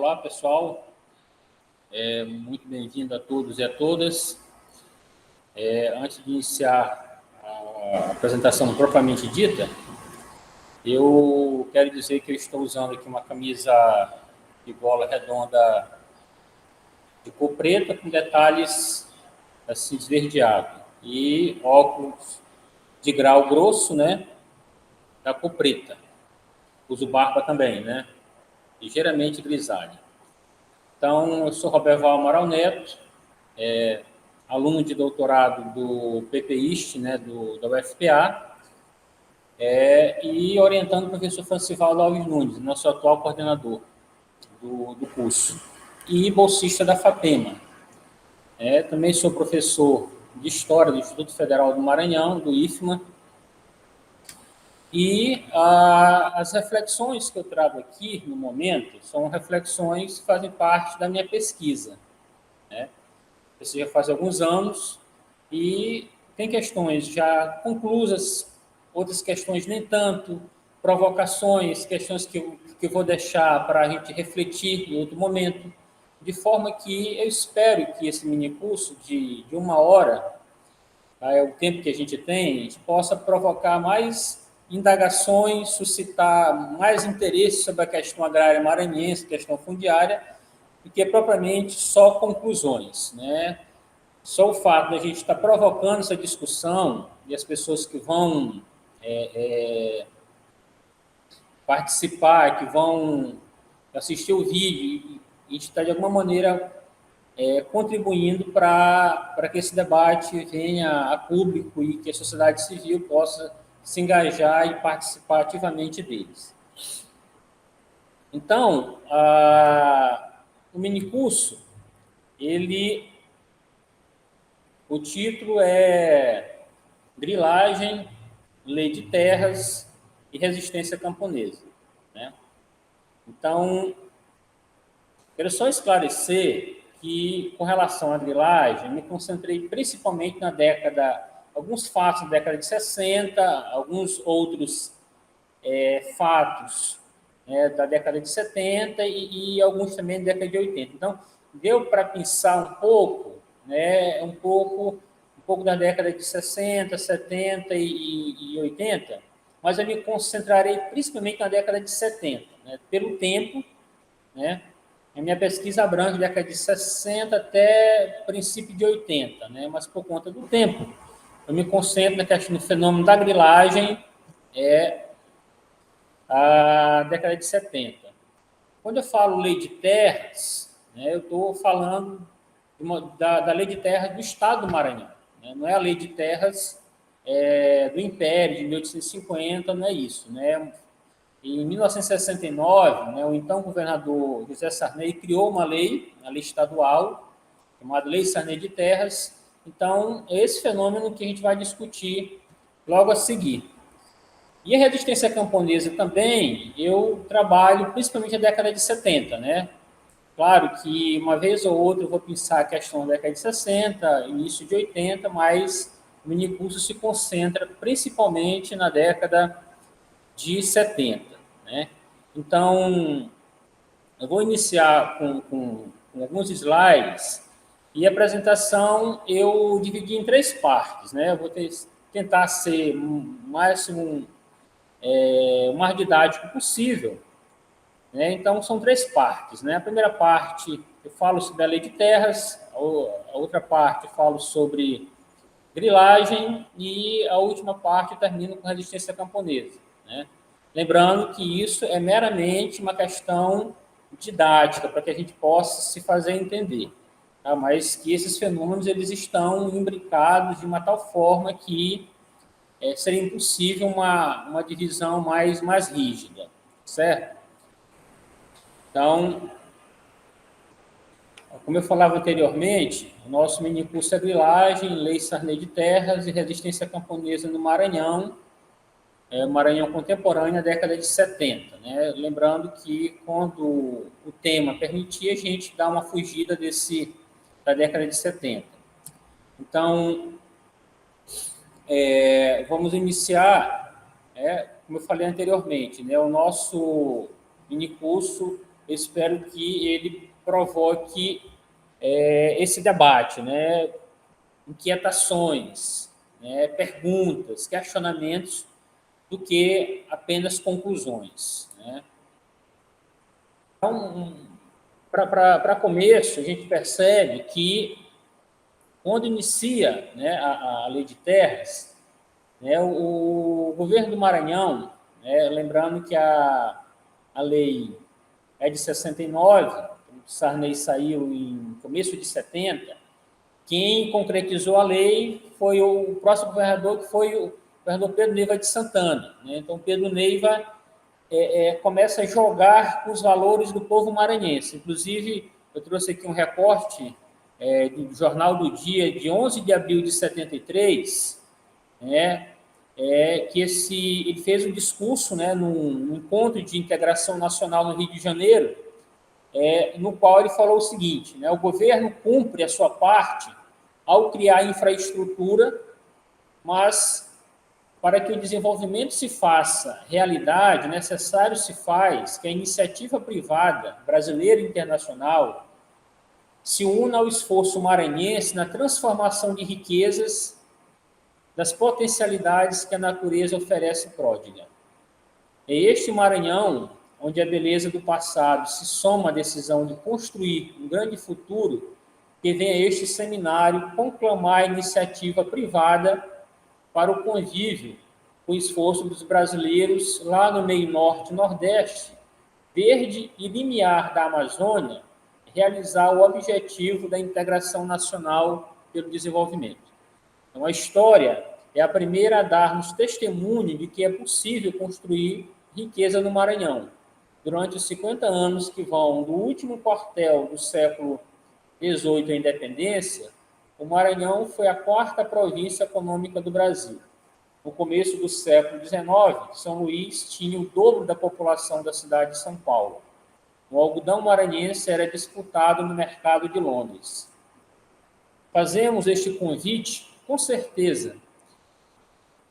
Olá, pessoal. Muito bem-vindo a todos e a todas. Antes de iniciar a apresentação propriamente dita, eu quero dizer que eu estou usando aqui uma camisa de gola redonda de cor preta com detalhes assim esverdeado e óculos de grau grosso, né, da cor preta. Uso barba também, né, ligeiramente grisalha. Então, eu sou Roberto Amaral Neto, aluno de doutorado do PPIST, né, da UFPA, e orientando o professor Francivaldo Alves Nunes, nosso atual coordenador do curso, e bolsista da FAPEMA. Também sou professor de História do Instituto Federal do Maranhão, do IFMA, e as reflexões que eu trago aqui no momento são reflexões que fazem parte da minha pesquisa. Isso já faz alguns anos, e tem questões já conclusas, outras questões nem tanto, provocações, questões que eu vou deixar para a gente refletir em outro momento, de forma que eu espero que esse minicurso de 1 hora, é o tempo que a gente tem, a gente possa provocar mais indagações, suscitar mais interesse sobre a questão agrária maranhense, questão fundiária, do que propriamente só conclusões, né? Só o fato de a gente estar provocando essa discussão e as pessoas que vão participar, que vão assistir o vídeo, e está de alguma maneira contribuindo para que esse debate venha a público e que a sociedade civil possa se engajar e participar ativamente deles. Então, o minicurso, o título é Grilagem, Lei de Terras e Resistência Camponesa, né? Então, quero só esclarecer que, com relação à grilagem, me concentrei principalmente alguns fatos da década de 60, alguns outros fatos da década de 70 e alguns também da década de 80. Então, deu para pensar um pouco, né, um pouco da década de 60, 70 e 80, mas eu me concentrarei principalmente na década de 70, né, pelo tempo, né? A minha pesquisa abrange da década de 60 até princípio de 80, né? Mas por conta do tempo, eu me concentro na questão do fenômeno da grilagem, a década de 70. Quando eu falo lei de terras, né, eu estou falando da lei de terras do Estado do Maranhão, né? Não é a lei de terras do Império, de 1850, não é isso, né? Em 1969, né, o então governador José Sarney criou uma lei, a lei estadual, chamada Lei Sarney de Terras. Então, é esse fenômeno que a gente vai discutir logo a seguir. E a resistência camponesa também, eu trabalho principalmente na década de 70, né? Claro que uma vez ou outra eu vou pensar a questão da década de 60, início de 80, mas o minicurso se concentra principalmente na década de 70, né? Então, eu vou iniciar com alguns slides, e a apresentação eu dividi em 3 partes, né? Eu vou tentar ser o máximo mais didático possível, né? Então, são 3 partes, né? A primeira parte eu falo sobre a lei de terras, a outra parte eu falo sobre grilagem, e a última parte eu termino com resistência camponesa, né? Lembrando que isso é meramente uma questão didática, para que a gente possa se fazer entender, tá? Mas que esses fenômenos eles estão imbricados de uma tal forma que seria impossível uma divisão mais rígida, certo? Então, como eu falava anteriormente, o nosso minicurso é grilagem, Lei Sarney de Terras e Resistência Camponesa no Maranhão, Maranhão contemporâneo na década de 70, né? Lembrando que quando o tema permitia, a gente dá uma fugida da década de 70. Então, vamos iniciar, como eu falei anteriormente, né? O nosso minicurso eu espero que ele provoque esse debate, né? Inquietações, né? Perguntas, questionamentos, do que apenas conclusões, né? Então, para começo, a gente percebe que, quando inicia, né, a Lei de Terras, né, o governo do Maranhão, né, lembrando que a lei é de 69, o Sarney saiu em começo de 70, quem concretizou a lei foi o próximo governador, que foi o governador Pedro Neiva de Santana, né? Então, Pedro Neiva começa a jogar com os valores do povo maranhense. Inclusive, eu trouxe aqui um recorte do Jornal do Dia, de 11 de abril de 73, né, que ele fez um discurso, né, num encontro de integração nacional no Rio de Janeiro, no qual ele falou o seguinte, né, o governo cumpre a sua parte ao criar infraestrutura, mas para que o desenvolvimento se faça realidade, necessário se faz que a iniciativa privada, brasileira e internacional, se una ao esforço maranhense na transformação de riquezas das potencialidades que a natureza oferece pródiga. É este Maranhão onde a beleza do passado se soma à decisão de construir um grande futuro, que vem a este seminário conclamar a iniciativa privada para o convívio com o esforço dos brasileiros lá no meio norte e nordeste, verde e limiar da Amazônia, realizar o objetivo da integração nacional pelo desenvolvimento. Então, a história é a primeira a dar-nos testemunho de que é possível construir riqueza no Maranhão. Durante os 50 anos que vão do último quartel do século XVIII à independência, o Maranhão foi a quarta província econômica do Brasil. No começo do século XIX, São Luís tinha o dobro da população da cidade de São Paulo. O algodão maranhense era disputado no mercado de Londres. Fazemos este convite, com certeza,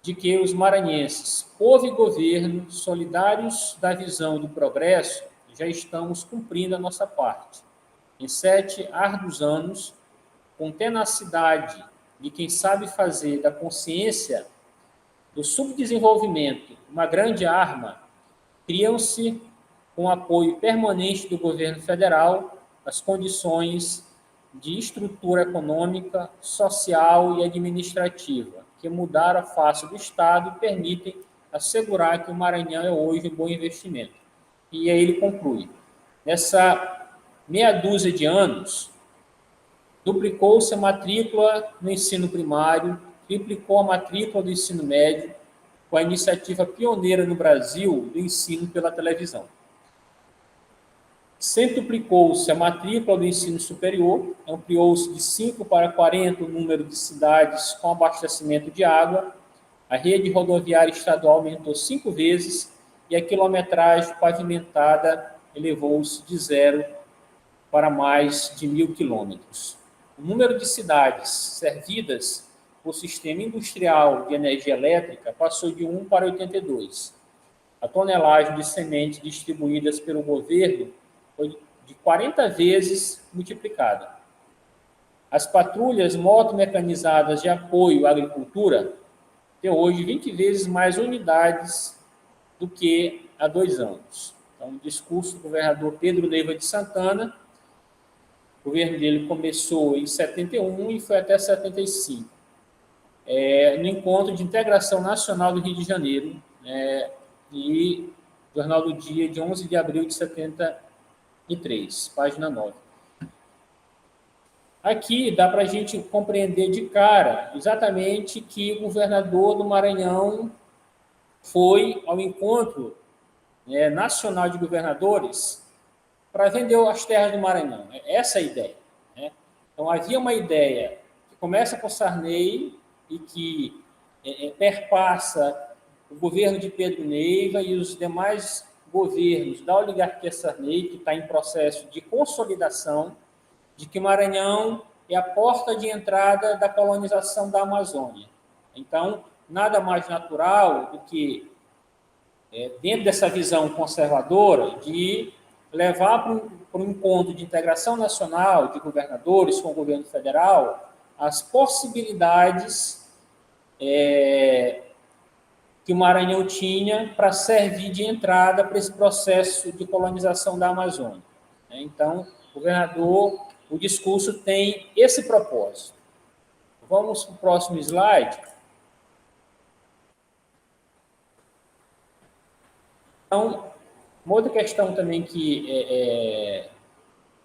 de que os maranhenses, povo e governo, solidários da visão do progresso, já estamos cumprindo a nossa parte. Em 7 árduos anos, com tenacidade de quem sabe fazer da consciência do subdesenvolvimento uma grande arma, criam-se, com apoio permanente do governo federal, as condições de estrutura econômica, social e administrativa, que mudaram a face do Estado e permitem assegurar que o Maranhão é hoje um bom investimento. E aí ele conclui: nessa meia dúzia de anos, duplicou-se a matrícula no ensino primário, triplicou a matrícula do ensino médio, com a iniciativa pioneira no Brasil do ensino pela televisão. Centuplicou-se a matrícula do ensino superior, ampliou-se de 5 para 40 o número de cidades com abastecimento de água, a rede rodoviária estadual aumentou 5 vezes e a quilometragem pavimentada elevou-se de 0 para mais de 1.000 quilômetros. O número de cidades servidas por sistema industrial de energia elétrica passou de 1 para 82. A tonelagem de sementes distribuídas pelo governo foi de 40 vezes multiplicada. As patrulhas motomecanizadas de apoio à agricultura têm hoje 20 vezes mais unidades do que há 2 anos. Então, o discurso do governador Pedro Neiva de Santana, o governo dele começou em 71 e foi até 75, no Encontro de Integração Nacional do Rio de Janeiro, e Jornal do Dia, de 11 de abril de 73, página 9. Aqui dá para a gente compreender de cara exatamente que o governador do Maranhão foi ao encontro nacional de governadores para vender as terras do Maranhão. Essa é a ideia. Então, havia uma ideia que começa com Sarney e que perpassa o governo de Pedro Neiva e os demais governos da oligarquia Sarney, que está em processo de consolidação, de que Maranhão é a porta de entrada da colonização da Amazônia. Então, nada mais natural do que, dentro dessa visão conservadora, de levar para um encontro de integração nacional de governadores com o governo federal as possibilidades que o Maranhão tinha para servir de entrada para esse processo de colonização da Amazônia. Então, o discurso tem esse propósito. Vamos para o próximo slide. Então, uma outra questão também que é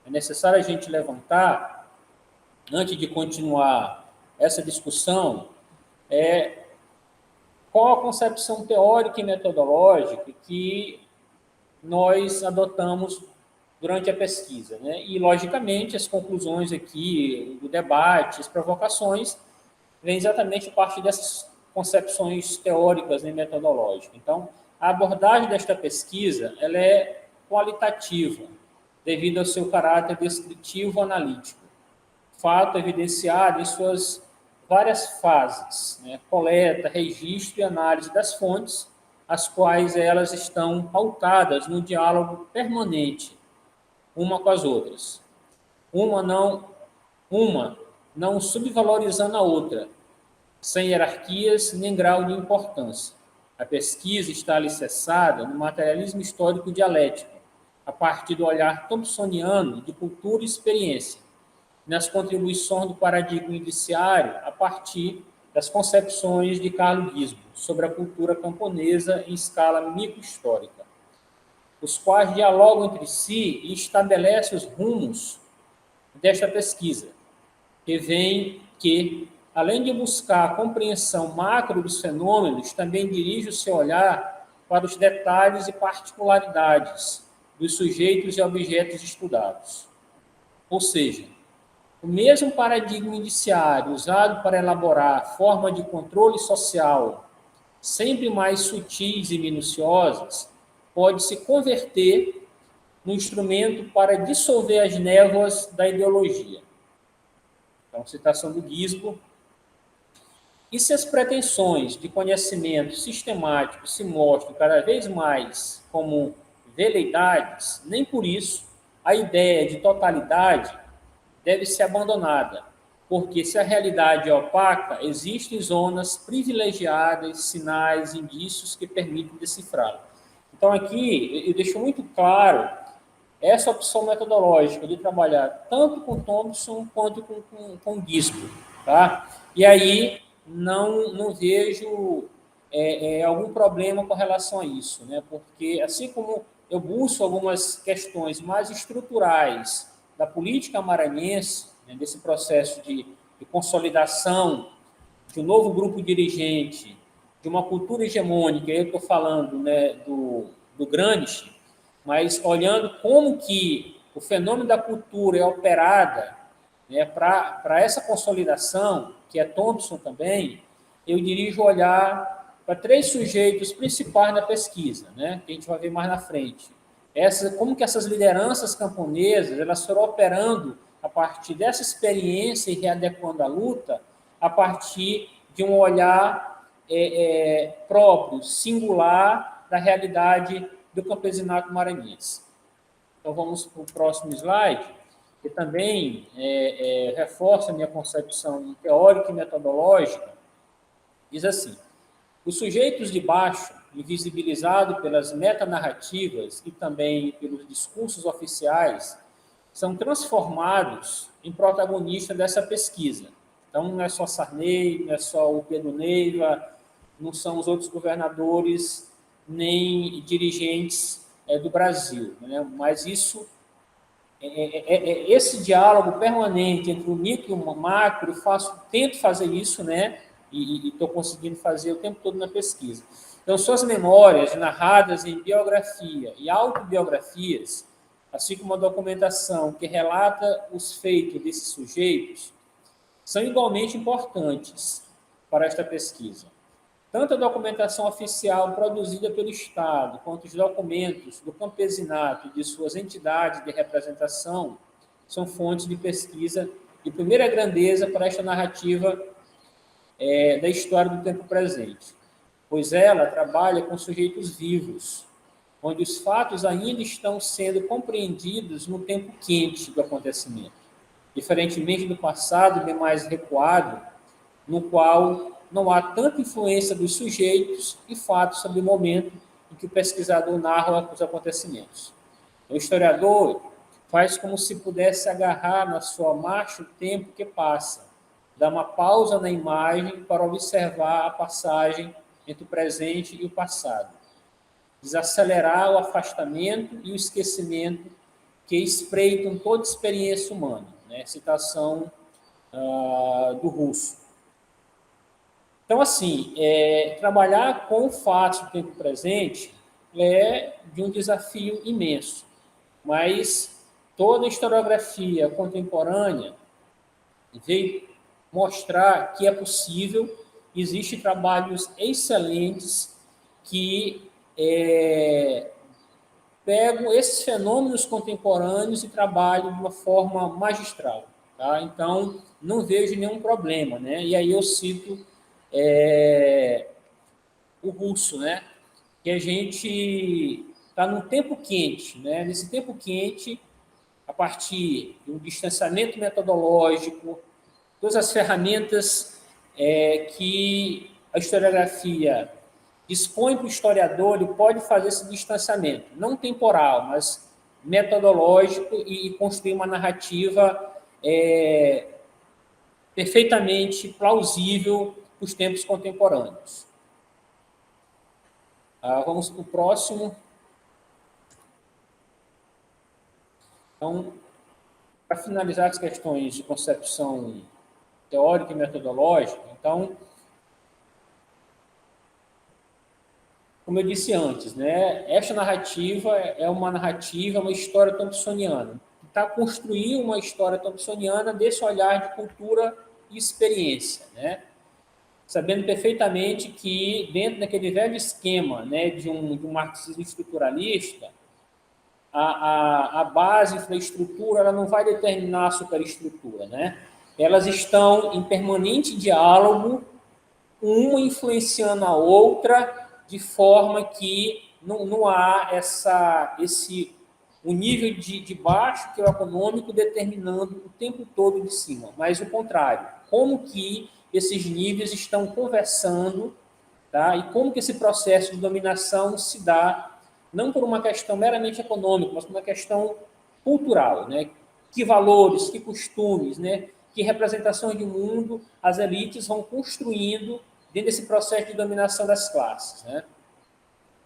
necessário a gente levantar, antes de continuar essa discussão, é qual a concepção teórica e metodológica que nós adotamos durante a pesquisa, né? E, logicamente, as conclusões aqui, do debate, as provocações, vêm exatamente a partir dessas concepções teóricas e metodológicas. Então, a abordagem desta pesquisa ela é qualitativa, devido ao seu caráter descritivo-analítico. Fato evidenciado em suas várias fases, né? Coleta, registro e análise das fontes, as quais elas estão pautadas no diálogo permanente uma com as outras. Uma não subvalorizando a outra, sem hierarquias nem grau de importância. A pesquisa está alicerçada no materialismo histórico dialético, a partir do olhar thompsoniano de cultura e experiência, nas contribuições do paradigma indiciário a partir das concepções de Carlo Gisbo sobre a cultura camponesa em escala microhistórica, os quais dialogam entre si e estabelecem os rumos desta pesquisa, que, além de buscar a compreensão macro dos fenômenos, também dirige o seu olhar para os detalhes e particularidades dos sujeitos e objetos estudados. Ou seja, o mesmo paradigma indiciário usado para elaborar a forma de controle social, sempre mais sutis e minuciosas, pode se converter no instrumento para dissolver as névoas da ideologia. Então, citação do Gisbo. E se as pretensões de conhecimento sistemático se mostram cada vez mais como veleidades, nem por isso a ideia de totalidade deve ser abandonada, porque se a realidade é opaca, existem zonas privilegiadas, sinais, indícios que permitem decifrá-la. Então, aqui, eu deixo muito claro essa opção metodológica de trabalhar tanto com Thompson quanto com Gisbo, tá? E aí, não vejo algum problema com relação a isso, né? Porque, assim como eu busco algumas questões mais estruturais da política maranhense, né, desse processo de consolidação de um novo grupo dirigente, de uma cultura hegemônica, eu estou falando, né, do Gramsci, mas olhando como que o fenômeno da cultura é operada, né, para essa consolidação, que é Thompson também, eu dirijo o olhar para três sujeitos principais na pesquisa, né, que a gente vai ver mais na frente. Como que essas lideranças camponesas elas foram operando a partir dessa experiência e readequando a luta a partir de um olhar próprio, singular da realidade do campesinato maranhense. Então, vamos para o próximo slide, que também reforça a minha concepção teórica e metodológica. Diz assim: os sujeitos de baixo, invisibilizados pelas metanarrativas e também pelos discursos oficiais, são transformados em protagonistas dessa pesquisa. Então, não é só Sarney, não é só o Pedro Neiva, não são os outros governadores nem dirigentes do Brasil, né? Mas isso esse diálogo permanente entre o micro e o macro, tento fazer isso, né? E estou conseguindo fazer o tempo todo na pesquisa. Então, suas memórias narradas em biografia e autobiografias, assim como a documentação que relata os feitos desses sujeitos, são igualmente importantes para esta pesquisa. Tanto a documentação oficial produzida pelo Estado, quanto os documentos do campesinato e de suas entidades de representação são fontes de pesquisa de primeira grandeza para esta narrativa da história do tempo presente, pois ela trabalha com sujeitos vivos, onde os fatos ainda estão sendo compreendidos no tempo quente do acontecimento, diferentemente do passado bem mais recuado, no qual não há tanta influência dos sujeitos e fatos sobre o momento em que o pesquisador narra os acontecimentos. O historiador faz como se pudesse agarrar na sua marcha o tempo que passa, dá uma pausa na imagem para observar a passagem entre o presente e o passado, desacelerar o afastamento e o esquecimento que espreitam toda a experiência humana. Né? Citação do Russo. Então, assim, trabalhar com fatos do tempo presente é de um desafio imenso, mas toda a historiografia contemporânea veio mostrar que é possível, existem trabalhos excelentes que pegam esses fenômenos contemporâneos e trabalham de uma forma magistral. Tá? Então, não vejo nenhum problema. Né? E aí eu cito o Russo, né? Que a gente está num tempo quente. Né? Nesse tempo quente, a partir de um distanciamento metodológico, todas as ferramentas que a historiografia dispõe para o historiador, ele pode fazer esse distanciamento, não temporal, mas metodológico, e construir uma narrativa perfeitamente plausível para os tempos contemporâneos. Vamos para o próximo. Então, para finalizar as questões de concepção teórica e metodológica, então, como eu disse antes, né, esta narrativa é uma narrativa, uma história thompsoniana. Tentar construir uma história thompsoniana desse olhar de cultura e experiência, né? Sabendo perfeitamente que, dentro daquele velho esquema, né, de um marxismo estruturalista, a base, a infraestrutura, ela não vai determinar a superestrutura, né? Elas estão em permanente diálogo, uma influenciando a outra, de forma que não há o nível de baixo, que é o econômico, determinando o tempo todo de cima, mas o contrário. Como que esses níveis estão conversando, tá? E como que esse processo de dominação se dá, não por uma questão meramente econômica, mas por uma questão cultural, né? Que valores, que costumes, né? Que representações de mundo as elites vão construindo dentro desse processo de dominação das classes, né?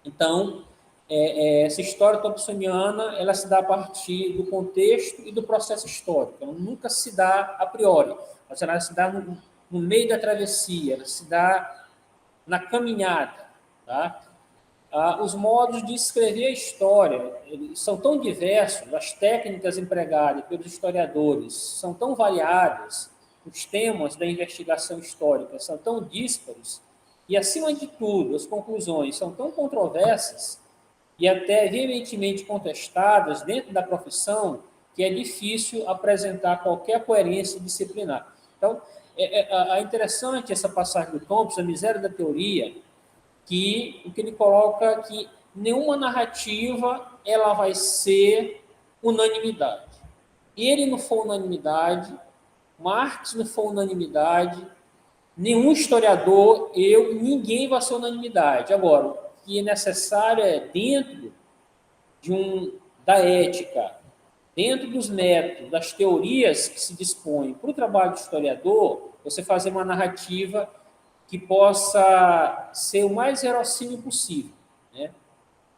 Então, essa história thompsoniana, ela se dá a partir do contexto e do processo histórico. Ela nunca se dá a priori, mas ela se dá no meio da travessia, ela se dá na caminhada. Tá? Os modos de escrever a história são tão diversos, as técnicas empregadas pelos historiadores são tão variadas, os temas da investigação histórica são tão díspares, e, acima de tudo, as conclusões são tão controversas e até veementemente contestadas dentro da profissão que é difícil apresentar qualquer coerência disciplinar. Então, é interessante essa passagem do Thompson, a miséria da teoria, que o que ele coloca é que nenhuma narrativa ela vai ser unanimidade. Ele não for unanimidade, Marx não for unanimidade, nenhum historiador, ninguém vai ser unanimidade. Agora, o que é necessário é, dentro da ética, dentro dos métodos, das teorias que se dispõem para o trabalho do historiador, você fazer uma narrativa que possa ser o mais verossímil possível. Né?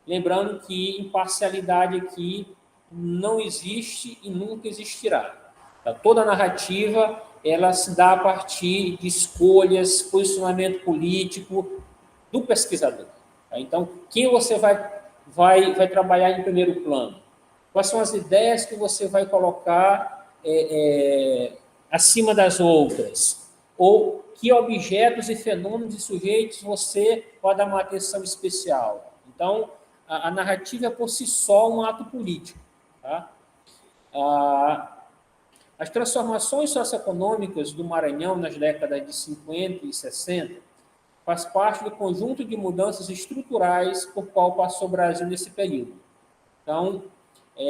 Lembrando que imparcialidade aqui não existe e nunca existirá. Tá? Toda narrativa ela se dá a partir de escolhas, posicionamento político do pesquisador. Tá? Então, quem você vai trabalhar em primeiro plano? Quais são as ideias que você vai colocar acima das outras? Ou que objetos e fenômenos e sujeitos você pode dar uma atenção especial? Então, a narrativa é por si só um ato político. Tá? As transformações socioeconômicas do Maranhão nas décadas de 50 e 60 faz parte do conjunto de mudanças estruturais por qual passou o Brasil nesse período. Então,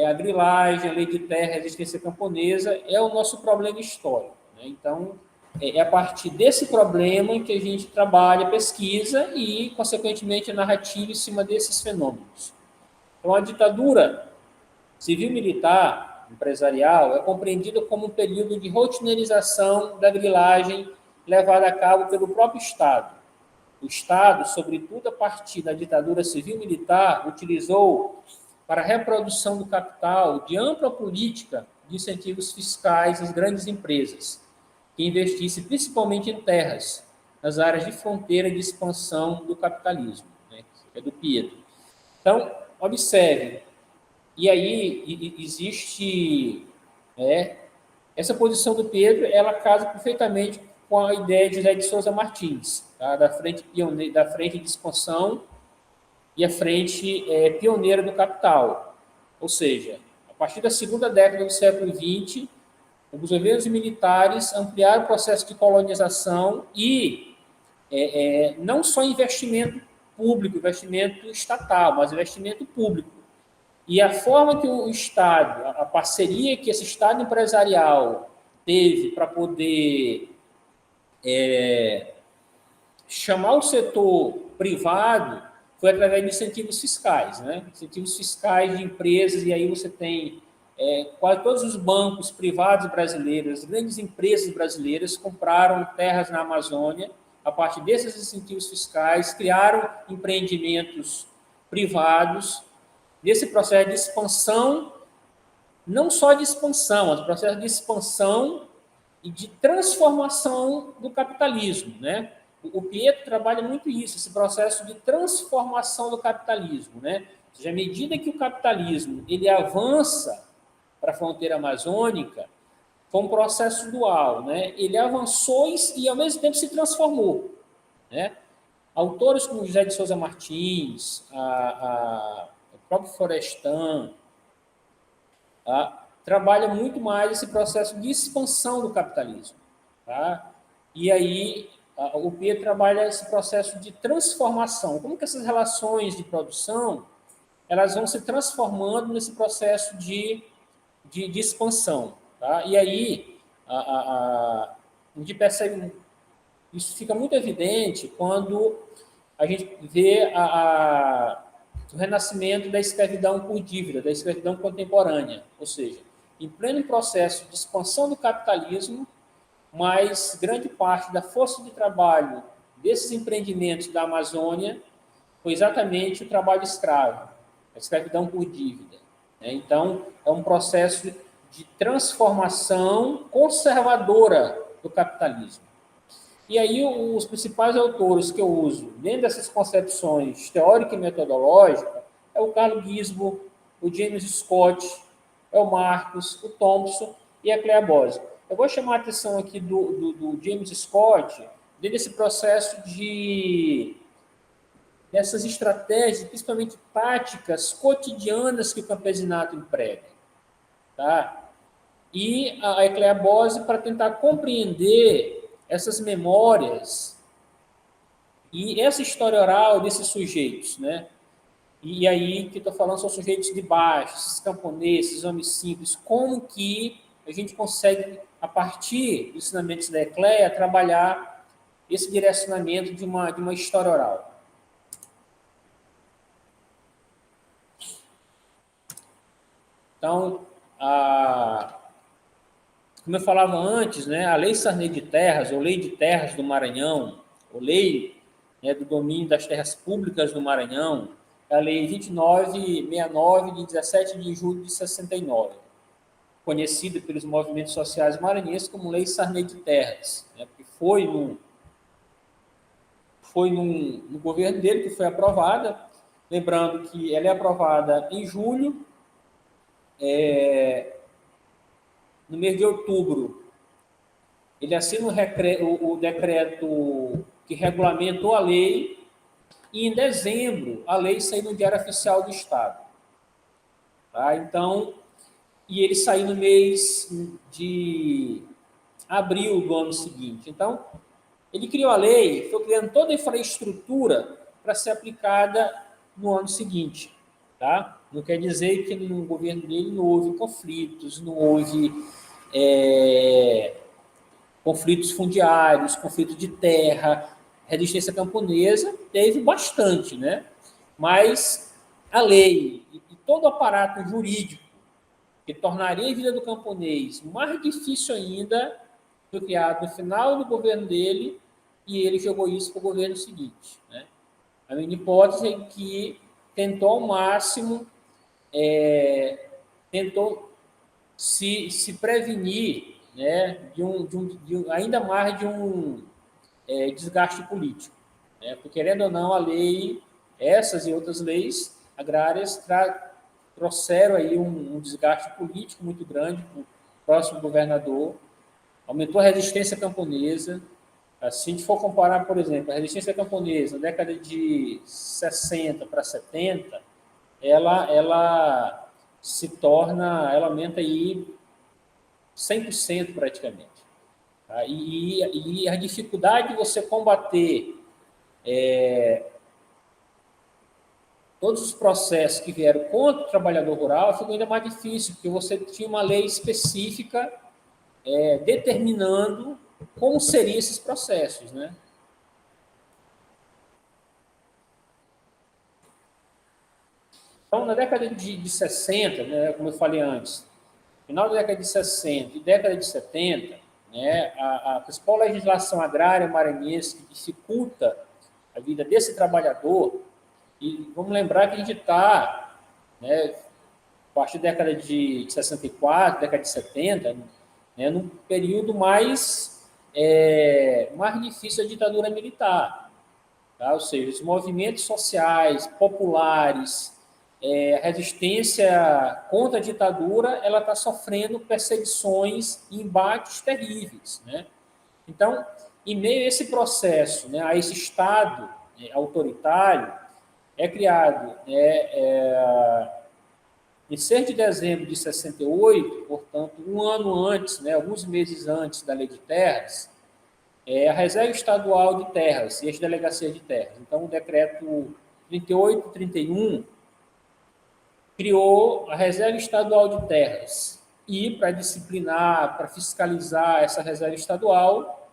a grilagem, a lei de terra, a resistência camponesa é o nosso problema histórico, né? Então, é a partir desse problema que a gente trabalha, pesquisa e, consequentemente, a narrativa em cima desses fenômenos. Então, a ditadura civil-militar empresarial é compreendida como um período de rotineização da grilagem levada a cabo pelo próprio Estado. O Estado, sobretudo a partir da ditadura civil-militar, utilizou para a reprodução do capital de ampla política de incentivos fiscais às grandes empresas, que investissem principalmente em terras, nas áreas de fronteira de expansão do capitalismo, né, que é do Pietro. Então, observe, e aí existe essa posição do Pedro, ela casa perfeitamente com a ideia de José de Souza Martins, tá? da frente de expansão e a frente pioneira do capital. Ou seja, a partir da segunda década do século XX, os governos militares ampliaram o processo de colonização e não só investimento público, investimento estatal, mas investimento público. E a forma que o Estado, a parceria que esse Estado empresarial teve para poder chamar o setor privado foi através de incentivos fiscais, né? Incentivos fiscais de empresas, e aí você tem quase todos os bancos privados brasileiros, grandes empresas brasileiras compraram terras na Amazônia, a partir desses incentivos fiscais, criaram empreendimentos privados, desse processo de expansão, não só de expansão, mas processo de expansão e de transformação do capitalismo, né? O Pietro trabalha muito isso, esse processo de transformação do capitalismo, né? Ou seja, à medida que o capitalismo ele avança para a fronteira amazônica, foi um processo dual, né? Ele avançou e ao mesmo tempo se transformou, né? Autores como José de Souza Martins, o próprio Florestan, trabalha muito mais esse processo de expansão do capitalismo, tá? E aí o Pietro trabalha esse processo de transformação. Como que essas relações de produção elas vão se transformando nesse processo de expansão, tá? E aí a gente percebe, isso fica muito evidente quando a gente vê o renascimento da escravidão por dívida, da escravidão contemporânea, ou seja, em pleno processo de expansão do capitalismo, mas grande parte da força de trabalho desses empreendimentos da Amazônia foi exatamente o trabalho escravo, a escravidão por dívida, né? Então, é um processo de transformação conservadora do capitalismo. E aí, os principais autores que eu uso, dentro dessas concepções teórica e metodológica, é o Carlo Gisborne, o James Scott, é o Marcos, o Thompson e a Clea Bose. Eu vou chamar a atenção aqui do James Scott, dentro desse processo dessas estratégias, principalmente táticas cotidianas que o campesinato emprega, tá? E a Clea Bose para tentar compreender essas memórias e essa história oral desses sujeitos, né? E aí, que estou falando, são sujeitos de baixo, esses camponeses, homens simples, como que a gente consegue, a partir dos ensinamentos da Ecléa, trabalhar esse direcionamento de uma história oral. Então, como eu falava antes, né, a Lei Sarney de Terras, ou Lei de Terras do Maranhão, ou Lei, né, do Domínio das Terras Públicas do Maranhão, é a Lei 2969, de 17 de julho de 69, conhecida pelos movimentos sociais maranhenses como Lei Sarney de Terras, né, porque foi no governo dele que foi aprovada, lembrando que ela é aprovada em julho, no mês de outubro, ele assina o decreto que regulamentou a lei, e em dezembro a lei saiu no Diário Oficial do Estado. Tá? Então, e ele saiu no mês de abril do ano seguinte. Então, Ele criou a lei, foi criando toda a infraestrutura para ser aplicada no ano seguinte. Tá? Não quer dizer que no governo dele não houve conflitos, não houve conflitos fundiários, conflitos de terra, resistência camponesa, teve bastante, né? Mas a lei e todo o aparato jurídico que tornaria a vida do camponês mais difícil ainda foi criado no final do governo dele e ele jogou isso para o governo seguinte, né? A minha hipótese é que tentou ao máximo, tentou se prevenir, né, ainda mais de um desgaste político, né? Porque, querendo ou não, a lei, essas e outras leis agrárias trouxeram aí um desgaste político muito grande para o próximo governador, aumentou a resistência camponesa. Se a gente for comparar, por exemplo, a resistência camponesa na década de 60 para 70, ela ela aumenta aí 100% praticamente. Tá? E a dificuldade de você combater todos os processos que vieram contra o trabalhador rural ficou ainda mais difícil, porque você tinha uma lei específica determinando como seriam esses processos, né? Então, na década de 60, né, como eu falei antes, final da década de 60 e década de 70, né, a principal legislação agrária maranhense que dificulta a vida desse trabalhador, e vamos lembrar que a gente está, né, a partir da década de 64, década de 70, né, num período mais difícil da ditadura militar. Tá? Ou seja, os movimentos sociais, populares, a resistência contra a ditadura, ela está sofrendo perseguições e embates terríveis, né? Então, em meio a esse processo, né, a esse Estado autoritário, é criado em 6 de dezembro de 68, portanto, um ano antes, né, alguns meses antes da Lei de Terras, a Reserva Estadual de Terras e as Delegacias de Terras. Então, o decreto 3831 criou a Reserva Estadual de Terras e, para disciplinar, para fiscalizar essa Reserva Estadual,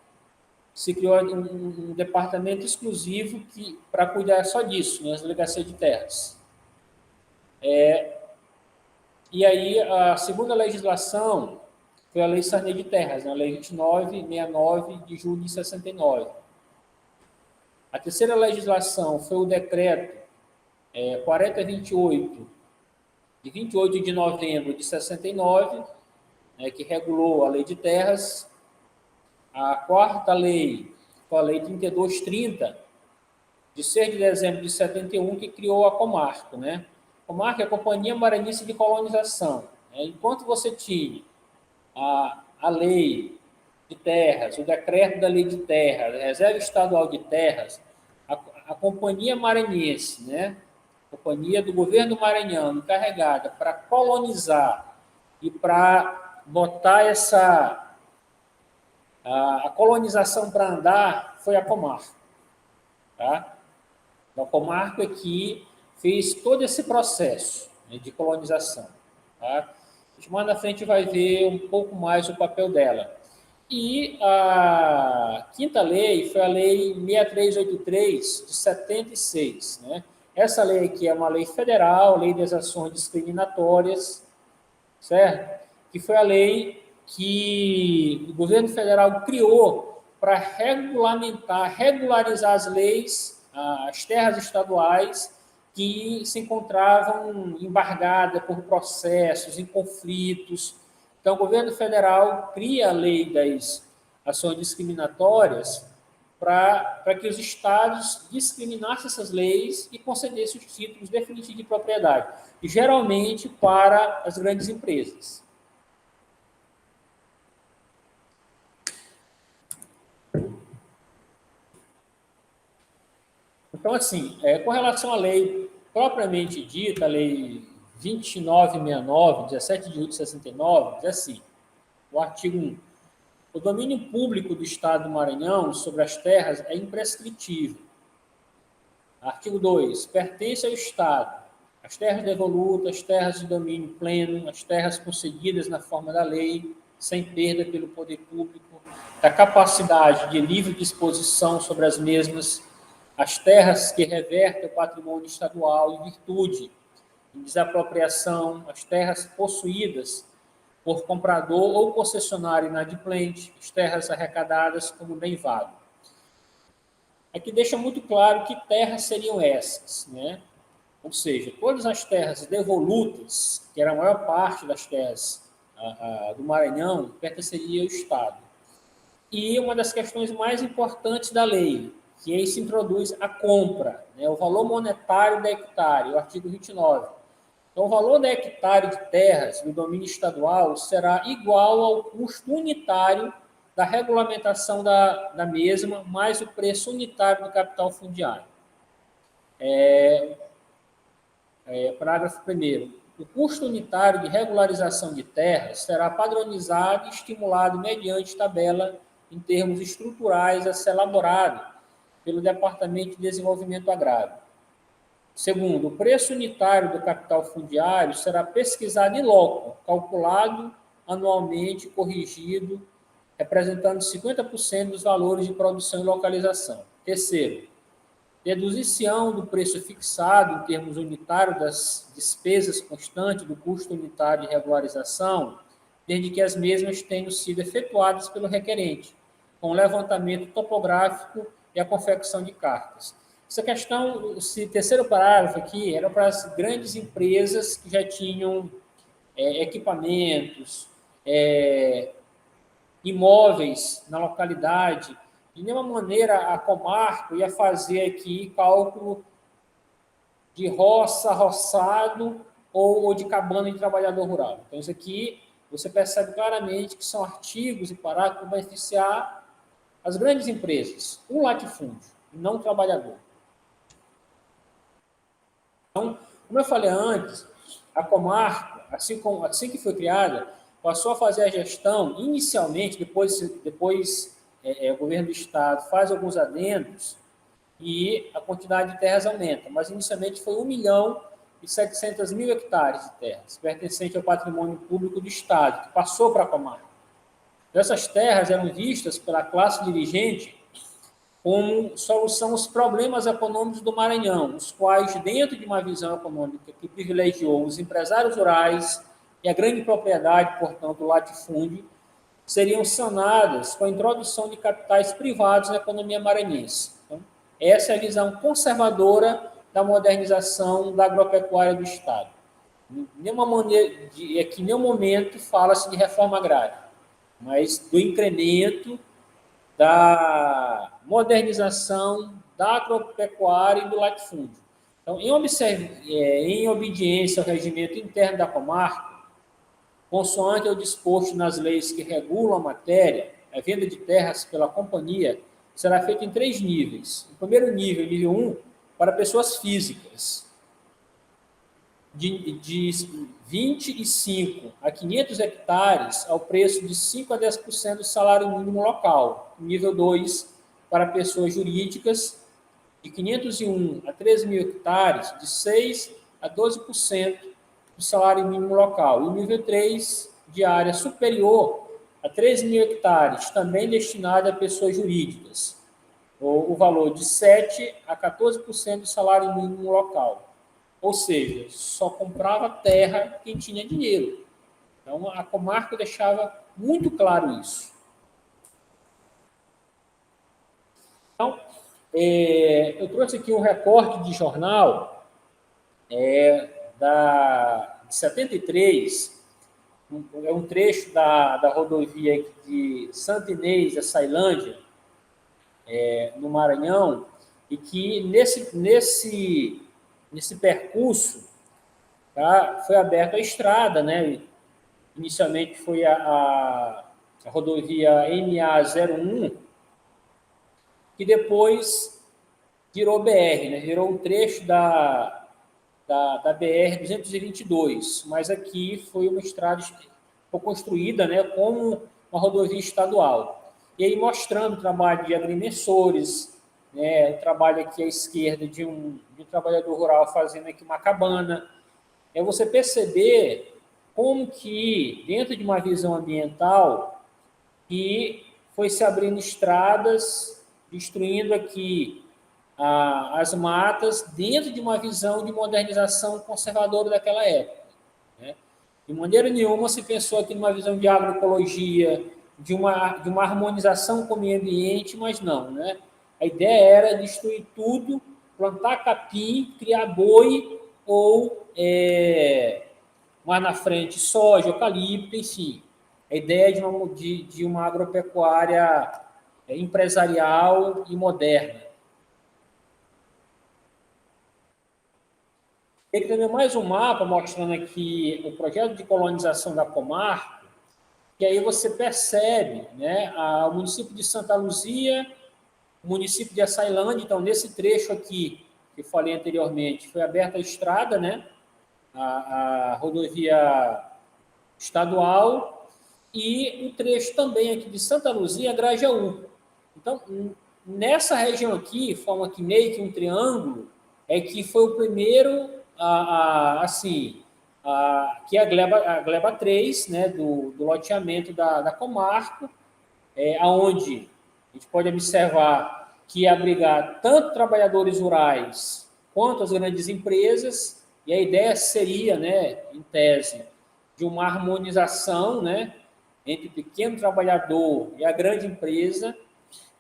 se criou um departamento exclusivo para cuidar só disso, né, as Delegacias de Terras. E aí, a segunda legislação foi a Lei Sarney de Terras, né, a Lei 2969 de julho de 69. A terceira legislação foi o decreto 4028, de 28 de novembro de 69, né, que regulou a Lei de Terras. A quarta lei foi a Lei 3230, de 6 de dezembro de 71, que criou a Comarco, né? A Comarco é a Companhia Maranhense de Colonização. Né? Enquanto você tinha a Lei de Terras, o decreto da Lei de Terras, a Reserva Estadual de Terras, a Companhia Maranhense, né? Companhia do governo maranhano, encarregada para colonizar e para botar a colonização para andar, foi a Comarco. Tá? A Comarco é que fez todo esse processo, né, de colonização. Tá? A gente mais na frente vai ver um pouco mais o papel dela. E a quinta lei foi a Lei 6383, de 76. Né? Essa lei aqui é uma lei federal, Lei das Ações Discriminatórias, certo? Que foi a lei que o governo federal criou para regularizar as leis, as terras estaduais que se encontravam embargadas por processos, em conflitos. Então, o governo federal cria a lei das ações discriminatórias para que os estados discriminassem essas leis e concedessem os títulos definitivos de propriedade, geralmente para as grandes empresas. Então, assim, com relação à lei propriamente dita, a lei 2969, 17 de julho de 69, diz assim, o artigo 1. O domínio público do Estado do Maranhão sobre as terras é imprescritível. Artigo 2. Pertence ao Estado as terras devolutas, as terras de domínio pleno, as terras concedidas na forma da lei, sem perda pelo poder público, da capacidade de livre disposição sobre as mesmas, as terras que revertem o patrimônio estadual em virtude de desapropriação, as terras possuídas por comprador ou concessionário inadimplente, as terras arrecadadas como bem vago. Aqui deixa muito claro que terras seriam essas, né? Ou seja, todas as terras devolutas, que era a maior parte das terras do Maranhão, pertenceria ao Estado. E uma das questões mais importantes da lei, que aí se introduz a compra, né? O valor monetário da hectare, o artigo 29. Então, o valor da hectare de terras no domínio estadual será igual ao custo unitário da regulamentação da mesma, mais o preço unitário do capital fundiário. Parágrafo 1º. O custo unitário de regularização de terras será padronizado e estimulado mediante tabela em termos estruturais a ser elaborado pelo Departamento de Desenvolvimento Agrário. Segundo, o preço unitário do capital fundiário será pesquisado em loco, calculado anualmente, corrigido, representando 50% dos valores de produção e localização. Terceiro, deduzir-se-ão do preço fixado em termos unitários das despesas constantes do custo unitário de regularização, desde que as mesmas tenham sido efetuadas pelo requerente, com o levantamento topográfico e a confecção de cartas. Essa questão, esse terceiro parágrafo aqui, era para as grandes empresas que já tinham equipamentos, imóveis na localidade. De nenhuma maneira a Comarco ia fazer aqui cálculo de roça, roçado ou de cabana de trabalhador rural. Então, isso aqui você percebe claramente que são artigos e parágrafos que vão beneficiar as grandes empresas, o latifúndio, e não o trabalhador. Então, como eu falei antes, a Comarco, assim que foi criada, passou a fazer a gestão, inicialmente, depois o governo do Estado faz alguns adendos e a quantidade de terras aumenta, mas inicialmente foi 1.700.000 hectares de terras, pertencente ao patrimônio público do Estado, que passou para a Comarco. Essas terras eram vistas pela classe dirigente como solução aos problemas econômicos do Maranhão, os quais, dentro de uma visão econômica que privilegiou os empresários rurais e a grande propriedade, portanto, o latifúndio, seriam sanadas com a introdução de capitais privados na economia maranhense. Então, essa é a visão conservadora da modernização da agropecuária do Estado. Em nenhum momento fala-se de reforma agrária, mas do incremento da modernização da agropecuária e do latifúndio. Então, em obediência ao regimento interno da Comarco, consoante o disposto nas leis que regulam a matéria, a venda de terras pela companhia será feita em 3 níveis. O primeiro nível, nível 1, para pessoas físicas, de 25 a 500 hectares, ao preço de 5 a 10% do salário mínimo local. Nível 2, para pessoas jurídicas, de 501 a 13.000 hectares, de 6 a 12% do salário mínimo local. E o nível 3, de área superior a 13.000 hectares, também destinado a pessoas jurídicas. O valor de 7 a 14% do salário mínimo local. Ou seja, só comprava terra quem tinha dinheiro. Então, a Comarco deixava muito claro isso. Então, eu trouxe aqui um recorte de jornal de 73, é um trecho da rodovia de Santa Inês a Sailândia, no Maranhão, e que nesse percurso foi aberta a estrada, né? Inicialmente foi a rodovia MA-01, que depois virou BR, né? Virou um trecho da BR-222, mas aqui foi uma estrada foi construída, né, como uma rodovia estadual. E aí mostrando o trabalho de agrimensores, né, o trabalho aqui à esquerda de um trabalhador rural fazendo aqui uma cabana. É você perceber como que, dentro de uma visão ambiental, que foi se abrindo estradas, destruindo aqui as matas, dentro de uma visão de modernização conservadora daquela época, né? De maneira nenhuma se pensou aqui numa visão de agroecologia, de uma harmonização com o meio ambiente, mas não, né? A ideia era destruir tudo, plantar capim, criar boi ou, mais na frente, soja, eucalipto, enfim. A ideia de uma agropecuária empresarial e moderna. Tem também mais um mapa mostrando aqui o projeto de colonização da comarca, que aí você percebe, né, o município de Santa Luzia, o município de Açailândia. Então, nesse trecho aqui, que eu falei anteriormente, foi aberta a estrada, né, a rodovia estadual, e o trecho também aqui de Santa Luzia a Grajaú. Então, nessa região aqui, forma aqui meio que um triângulo, é que foi o primeiro, que é a gleba 3, né, do loteamento da comarca, onde a gente pode observar que ia abrigar tanto trabalhadores rurais quanto as grandes empresas, e a ideia seria, né, em tese, de uma harmonização, né, entre o pequeno trabalhador e a grande empresa,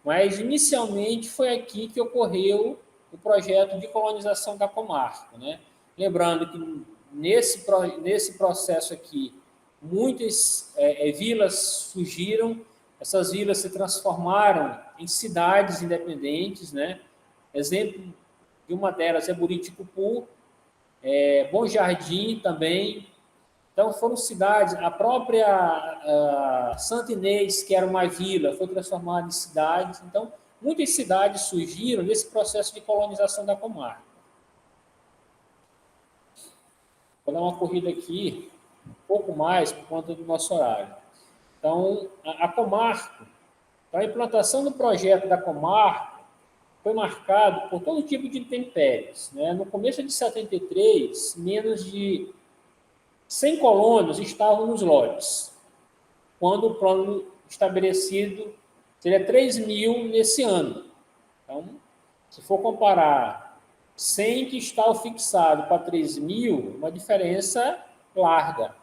mas inicialmente foi aqui que ocorreu o projeto de colonização da comarca, né? Lembrando que nesse processo aqui, muitas vilas surgiram, essas vilas se transformaram em cidades independentes, né? Exemplo de uma delas é Buriticupu, Bom Jardim também. Então, foram cidades, a própria Santa Inês, que era uma vila, foi transformada em cidade. Então, muitas cidades surgiram nesse processo de colonização da comarca. Vou dar uma corrida aqui, um pouco mais, por conta do nosso horário. Então, a comarca, a implantação do projeto da comarca foi marcado por todo tipo de intempéries, né? No começo de 73, menos de 100 colonos estavam nos lotes, quando o plano estabelecido seria 3.000 nesse ano. Então, se for comparar 100 que está fixado para 3.000, uma diferença larga.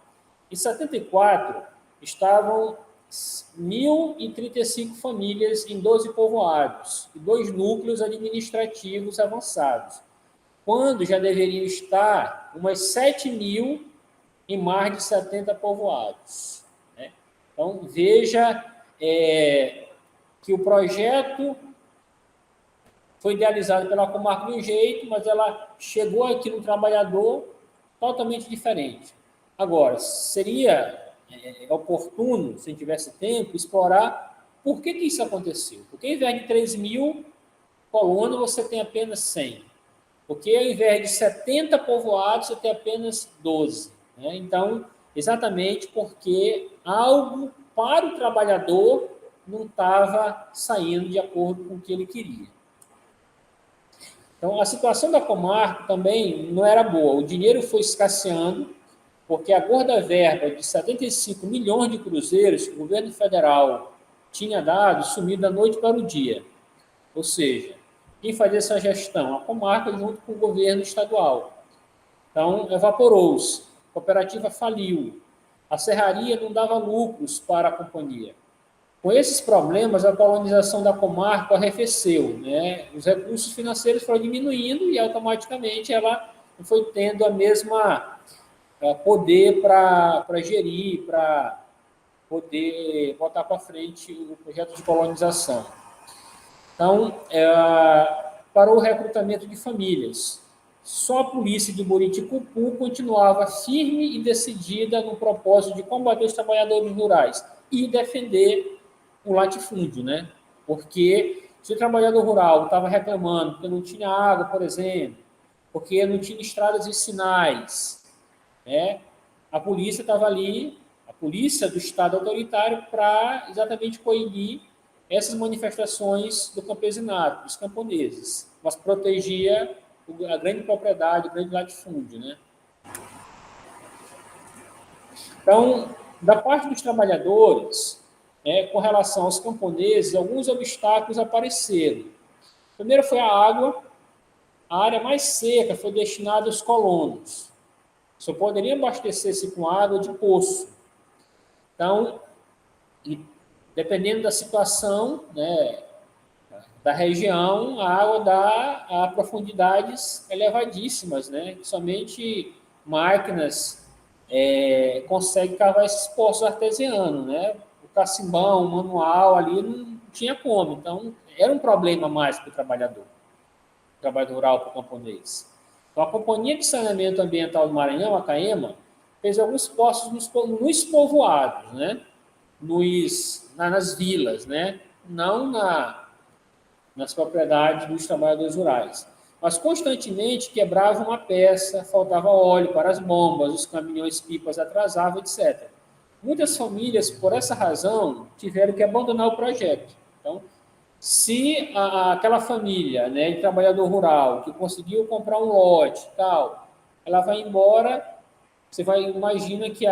Em 74, estavam 1.035 famílias em 12 povoados e 2 núcleos administrativos avançados, quando já deveriam estar umas 7.000 em mais de 70 povoados, né? Então, veja que o projeto foi idealizado pela comarca de um jeito, mas ela chegou aqui no trabalhador totalmente diferente. Agora, seria oportuno, se tivesse tempo, explorar por que isso aconteceu. Porque ao invés de 3.000 colonos, você tem apenas 100. Porque ao invés de 70 povoados, você tem apenas 12. Né? Então, exatamente porque algo para o trabalhador não estava saindo de acordo com o que ele queria. Então, a situação da comarca também não era boa. O dinheiro foi escasseando, porque a gorda verba de 75 milhões de cruzeiros que o governo federal tinha dado sumiu da noite para o dia. Ou seja, quem fazia essa gestão? A comarca junto com o governo estadual. Então, evaporou-se. A cooperativa faliu. A serraria não dava lucros para a companhia. Com esses problemas, a colonização da comarca arrefeceu, né? Os recursos financeiros foram diminuindo e automaticamente ela foi tendo a mesma poder para gerir, para poder botar para frente o projeto de colonização. Então, para o recrutamento de famílias, só a polícia de Buriticupu continuava firme e decidida no propósito de combater os trabalhadores rurais e defender o latifúndio, né? Porque se o trabalhador rural estava reclamando porque não tinha água, por exemplo, porque não tinha estradas e sinais, né? A polícia estava ali, a polícia do Estado autoritário para exatamente coibir essas manifestações do campesinato, dos camponeses, mas protegia a grande propriedade, o grande latifúndio, né? Então, da parte dos trabalhadores, com relação aos camponeses, alguns obstáculos apareceram. Primeiro foi a água. A área mais seca foi destinada aos colonos. Só poderiam abastecer-se com água de poço. Então, dependendo da situação, né, da região, a água dá a profundidades elevadíssimas, né? Somente máquinas conseguem cavar esses poços artesianos, né? O cacimbão, o manual ali não tinha como. Então, era um problema mais para o trabalhador rural, para o camponês. Então, a Companhia de Saneamento Ambiental do Maranhão, a CAEMA, fez alguns poços nos povoados, né? Nas vilas, né? Não nas propriedades dos trabalhadores rurais. Mas constantemente quebrava uma peça, faltava óleo para as bombas, os caminhões-pipas atrasavam, etc. Muitas famílias, por essa razão, tiveram que abandonar o projeto. Então, se aquela família, né, de trabalhador rural, que conseguiu comprar um lote tal, ela vai embora, você imagina que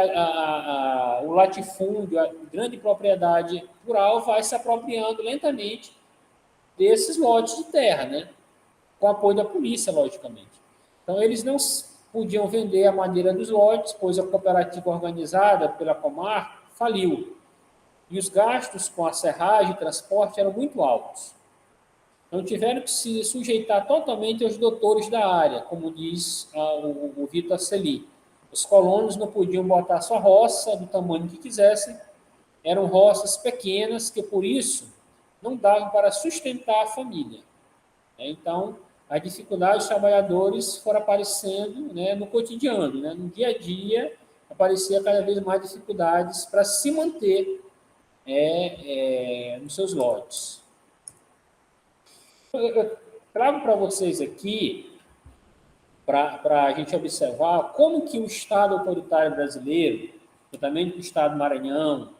o latifúndio, a grande propriedade rural, vai se apropriando lentamente desses lotes de terra, né? Com apoio da polícia, logicamente. Então, eles não podiam vender a madeira dos lotes, pois a cooperativa organizada pela Comarca faliu. E os gastos com a serragem e transporte eram muito altos. Então, tiveram que se sujeitar totalmente aos doutores da área, como diz o Vitor Celi. Os colonos não podiam botar sua roça do tamanho que quisessem, eram roças pequenas que, por isso, não davam para sustentar a família. Então, a dificuldade dos trabalhadores foram aparecendo, né, no cotidiano, né, no dia a dia, aparecia cada vez mais dificuldades para se manter nos seus lotes. Eu trago para vocês aqui, para a gente observar como que o Estado autoritário brasileiro, também do Estado do Maranhão,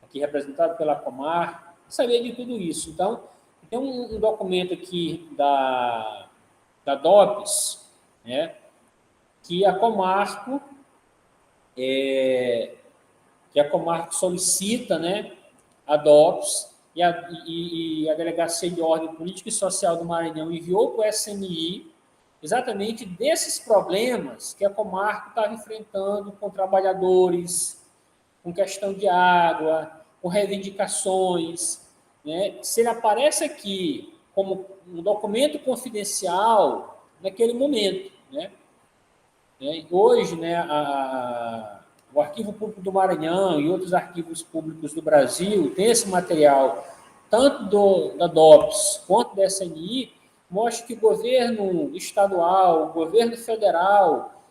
aqui representado pela Comarca, sabia de tudo isso. Então, tem um documento aqui da DOPS, né, que a Comarca solicita, né, a DOPS e a Delegacia de Ordem Política e Social do Maranhão enviou para o SMI exatamente desses problemas que a Comarca estava enfrentando com trabalhadores, com questão de água, com reivindicações, né? Se ele aparece aqui como um documento confidencial naquele momento, né? Hoje, né, o Arquivo Público do Maranhão e outros arquivos públicos do Brasil têm esse material, tanto da DOPS quanto da SNI, mostra que o governo estadual, o governo federal,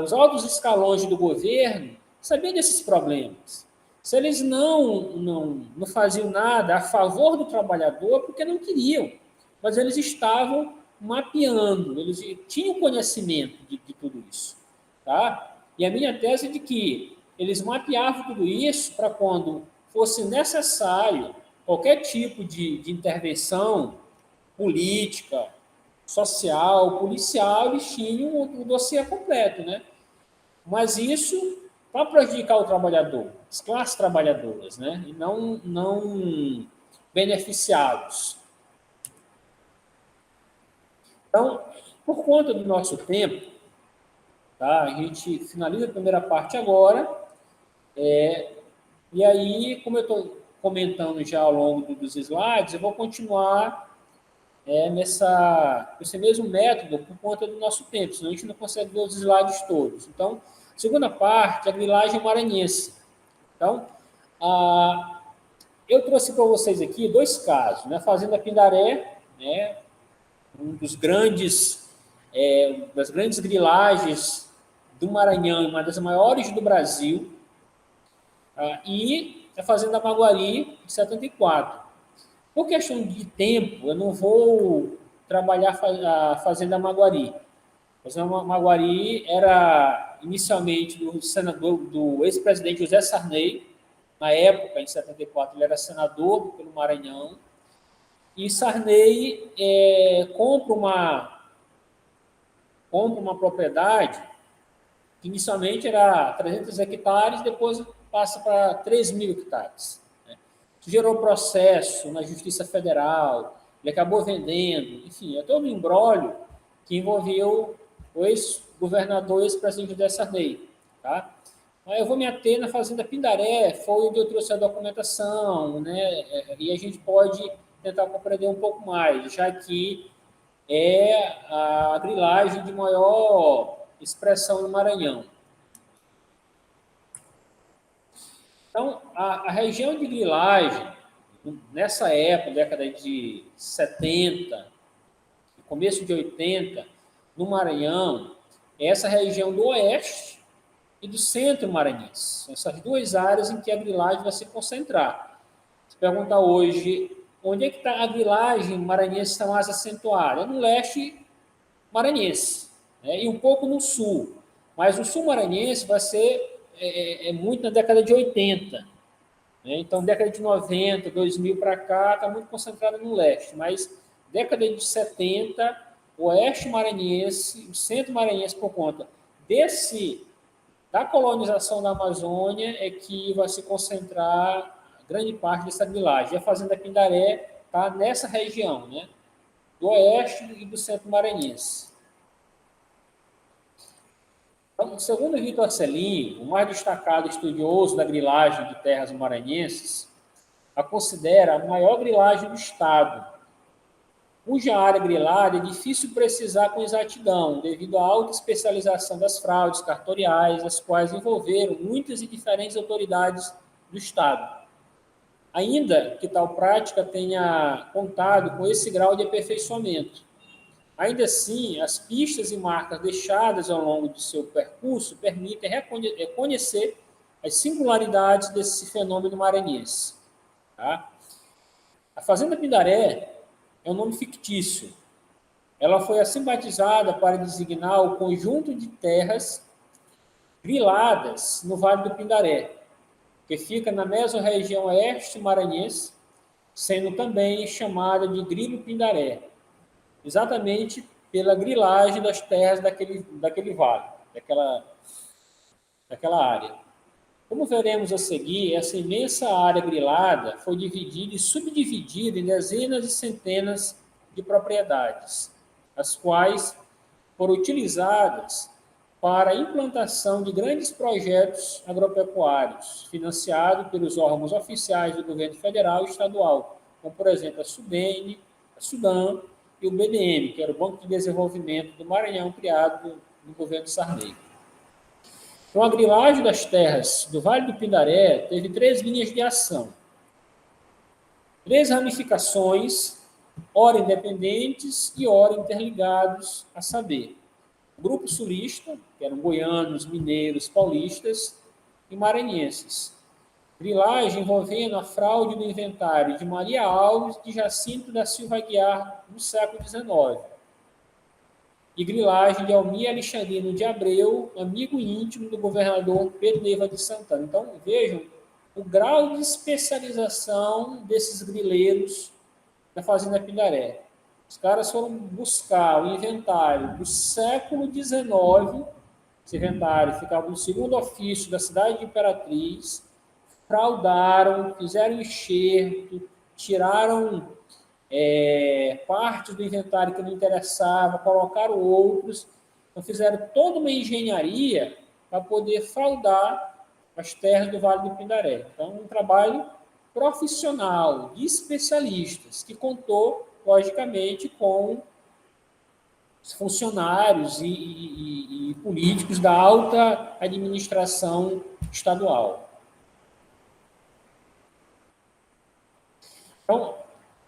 os altos escalões do governo sabiam desses problemas. Se eles não faziam nada a favor do trabalhador, porque não queriam, mas eles estavam mapeando, eles tinham conhecimento de tudo isso. Tá? E a minha tese é de que eles mapeavam tudo isso para quando fosse necessário qualquer tipo de intervenção política, social, policial, eles tinham o dossiê completo, né? Mas isso para prejudicar o trabalhador, as classes trabalhadoras, né? E não beneficiados. Então, por conta do nosso tempo, tá? A gente finaliza a primeira parte agora, e aí, como eu estou comentando já ao longo dos slides, eu vou continuar nesse mesmo método por conta do nosso tempo, senão a gente não consegue ver os slides todos. Então, segunda parte, a grilagem maranhense. Então, eu trouxe para vocês aqui dois casos, né? Fazenda Pindaré, né? Das grandes grilagens do Maranhão, uma das maiores do Brasil, e a Fazenda Maguari, de 74. Por questão de tempo, eu não vou trabalhar a Fazenda Maguari, Fazenda Maguari era inicialmente do senador, do ex-presidente José Sarney. Na época, em 74, ele era senador pelo Maranhão. E Sarney compra uma propriedade que inicialmente era 300 hectares, depois passa para 3 mil hectares. Isso gerou processo na Justiça Federal, ele acabou vendendo, enfim, é todo um imbróglio que envolveu o ex-governador, ex-presidente José Sarney. Tá? Mas eu vou me ater na Fazenda Pindaré, foi onde eu trouxe a documentação, né? E a gente pode tentar compreender um pouco mais, já que é a grilagem de maior expressão no Maranhão. Então, a região de grilagem, nessa época, década de 70, começo de 80, no Maranhão, é essa região do oeste e do centro maranhense. São essas duas áreas em que a grilagem vai se concentrar. Se perguntar hoje, onde é que está a grilagem maranhense está mais acentuada? É no leste maranhense, né? E um pouco no sul. Mas o sul maranhense vai ser muito na década de 80. Né? Então, década de 90, 2000 para cá, está muito concentrada no leste. Mas década de 70, o oeste maranhense, o centro maranhense, por conta da colonização da Amazônia, é que vai se concentrar grande parte dessa grilagem. E a Fazenda Pindaré está nessa região, né? Do oeste e do centro maranhense. Então, segundo Vitor Arcelin, o mais destacado estudioso da grilagem de terras maranhenses, a considera a maior grilagem do estado, cuja área grilada é difícil precisar com exatidão, devido à alta especialização das fraudes cartoriais, as quais envolveram muitas e diferentes autoridades do estado. Ainda que tal prática tenha contado com esse grau de aperfeiçoamento, ainda assim, as pistas e marcas deixadas ao longo do seu percurso permitem reconhecer as singularidades desse fenômeno maranhense. Tá? A Fazenda Pindaré é um nome fictício. Ela foi assim batizada para designar o conjunto de terras griladas no Vale do Pindaré, que fica na mesorregião oeste maranhense, sendo também chamada de Grilo Pindaré, exatamente pela grilagem das terras daquele vale, daquela área. Como veremos a seguir, essa imensa área grilada foi dividida e subdividida em dezenas e centenas de propriedades, as quais foram utilizadas para a implantação de grandes projetos agropecuários, financiados pelos órgãos oficiais do governo federal e estadual, como, por exemplo, a SUDENE, a SUDAM e o BDM, que era o Banco de Desenvolvimento do Maranhão, criado no governo Sarney. Então, a grilagem das terras do Vale do Pindaré teve 3 linhas de ação. 3 ramificações, ora independentes e ora interligados, a saber, o Grupo Sulista, que eram goianos, mineiros, paulistas e maranhenses. Grilagem envolvendo a fraude do inventário de Maria Alves de Jacinto da Silva Aguiar no século XIX. E grilagem de Almir Alexandrino de Abreu, amigo íntimo do governador Pedro Neiva de Santana. Então, vejam o grau de especialização desses grileiros da Fazenda Pindaré. Os caras foram buscar o inventário do século XIX, esse inventário ficava no segundo ofício da cidade de Imperatriz, fraudaram, fizeram enxerto, tiraram partes do inventário que não interessava, colocaram outros, então fizeram toda uma engenharia para poder fraudar as terras do Vale do Pindaré. Então, um trabalho profissional, de especialistas, que contou, logicamente, com os funcionários e políticos da alta administração estadual. Então,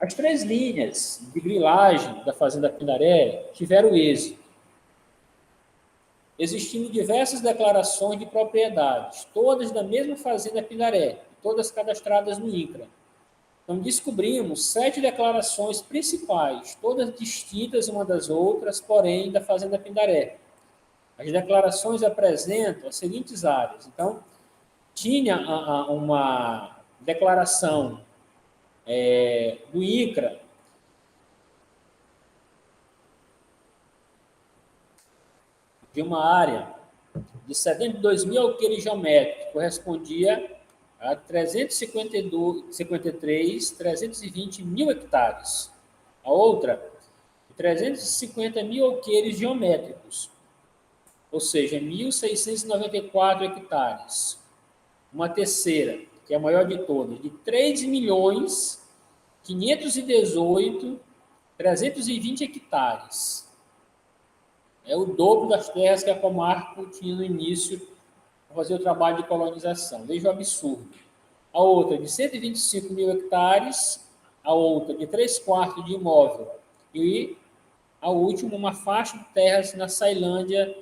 as 3 linhas de grilagem da Fazenda Pindaré tiveram êxito, existindo diversas declarações de propriedades, todas da mesma Fazenda Pindaré, todas cadastradas no INCRA. Então, descobrimos 7 declarações principais, todas distintas uma das outras, porém da Fazenda Pindaré. As declarações apresentam as seguintes áreas. Então, tinha uma declaração do INCRA de uma área de 72 mil alqueires geométricos, que correspondia a 320 mil hectares. A outra, 350 mil alqueires geométricos, ou seja, 1.694 hectares. Uma terceira, que é a maior de todas, de 3.518.320 hectares. É o dobro das terras que a Comarco tinha no início para fazer o trabalho de colonização. Veja o absurdo. A outra de 125 mil hectares, a outra de 3/4 de imóvel. E a última, uma faixa de terras na Ceilândia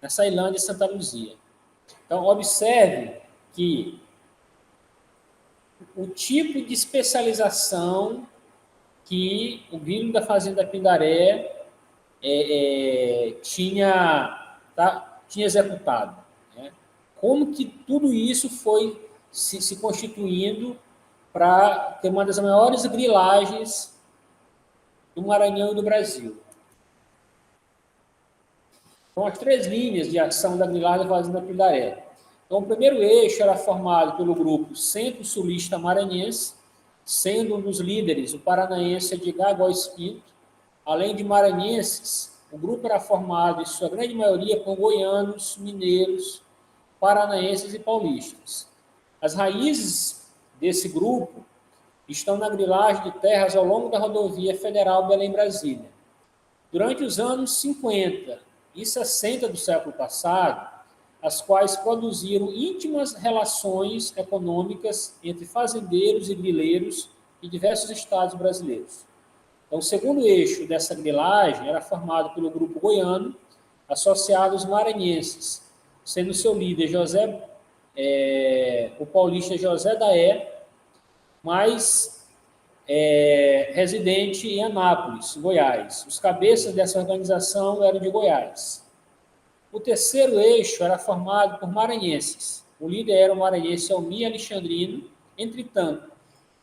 e Santa Luzia. Então, observe que o tipo de especialização que o Grilo da Fazenda Pindaré tinha executado. Né? Como que tudo isso foi se constituindo para ter uma das maiores grilagens do Maranhão e do Brasil. Então, as 3 linhas de ação da grilagem da Fazenda Pindaré. Então, o primeiro eixo era formado pelo grupo Centro-Sulista Maranhense, sendo um dos líderes o paranaense Edgar Góes Pinto. Além de maranhenses, o grupo era formado, em sua grande maioria, por goianos, mineiros, paranaenses e paulistas. As raízes desse grupo estão na grilagem de terras ao longo da rodovia federal Belém-Brasília. Durante os anos 50 e 60 do século passado, as quais produziram íntimas relações econômicas entre fazendeiros e grileiros de diversos estados brasileiros. Então, o segundo eixo dessa grilagem era formado pelo grupo goiano, associado aos maranhenses, sendo seu líder o paulista José Daé, mas residente em Anápolis, Goiás. Os cabeças dessa organização eram de Goiás. O terceiro eixo era formado por maranhenses. O líder era o maranhense Almir Alexandrino. Entretanto,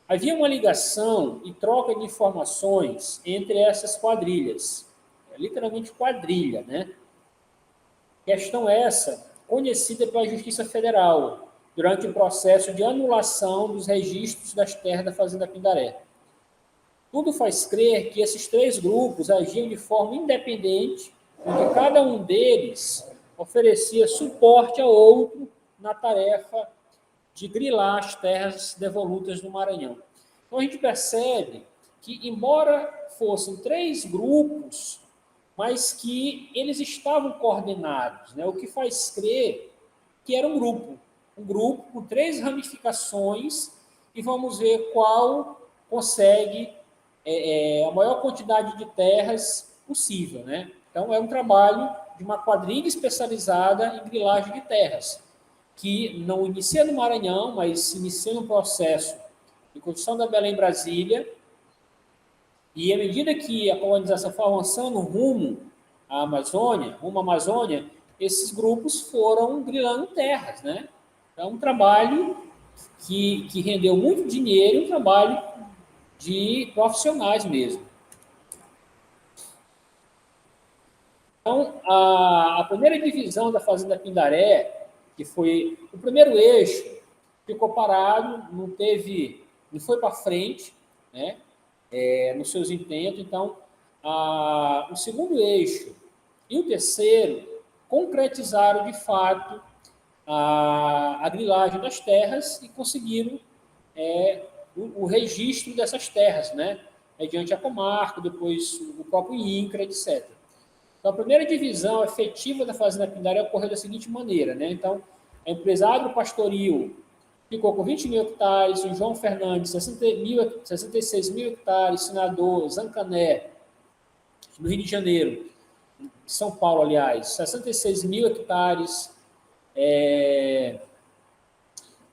havia uma ligação e troca de informações entre essas quadrilhas. Literalmente quadrilha, né? Questão essa conhecida pela Justiça Federal durante o processo de anulação dos registros das terras da Fazenda Pindaré. Tudo faz crer que esses 3 grupos agiam de forma independente, onde cada um deles oferecia suporte ao outro na tarefa de grilar as terras devolutas no Maranhão. Então, a gente percebe que, embora fossem 3 grupos, mas que eles estavam coordenados, né? O que faz crer que era um grupo com 3 ramificações, e vamos ver qual consegue a maior quantidade de terras possível, né? Então, é um trabalho de uma quadrilha especializada em grilagem de terras, que não inicia no Maranhão, mas se inicia no processo de construção da Belém-Brasília, e à medida que a colonização foi avançando rumo à Amazônia, esses grupos foram grilando terras, né? É um trabalho que rendeu muito dinheiro, um trabalho de profissionais mesmo. Então, a primeira divisão da Fazenda Pindaré, que foi o primeiro eixo, ficou parado, não foi para frente, né, nos seus intentos. Então, o segundo eixo e o terceiro concretizaram, de fato, a grilagem das terras e conseguiram o registro dessas terras, né, mediante a Comarco, depois o próprio INCRA, etc. Então, a primeira divisão efetiva da Fazenda Pindaré ocorreu da seguinte maneira, né? Então, a empresa Agropastoril ficou com 20 mil hectares, o João Fernandes, 66 mil hectares, senador Zancané, no Rio de Janeiro, São Paulo, aliás, 66 mil hectares,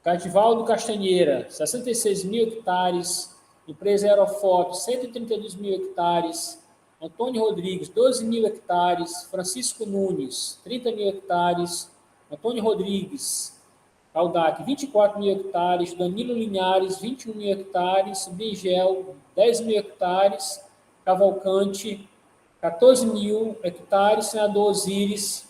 Cativaldo Castanheira, 66 mil hectares, empresa Aerofoto, 132 mil hectares, Antônio Rodrigues, 12 mil hectares. Francisco Nunes, 30 mil hectares. Antônio Rodrigues, Aldac, 24 mil hectares. Danilo Linhares, 21 mil hectares. Bingel, 10 mil hectares. Cavalcante, 14 mil hectares. Senador Osíris,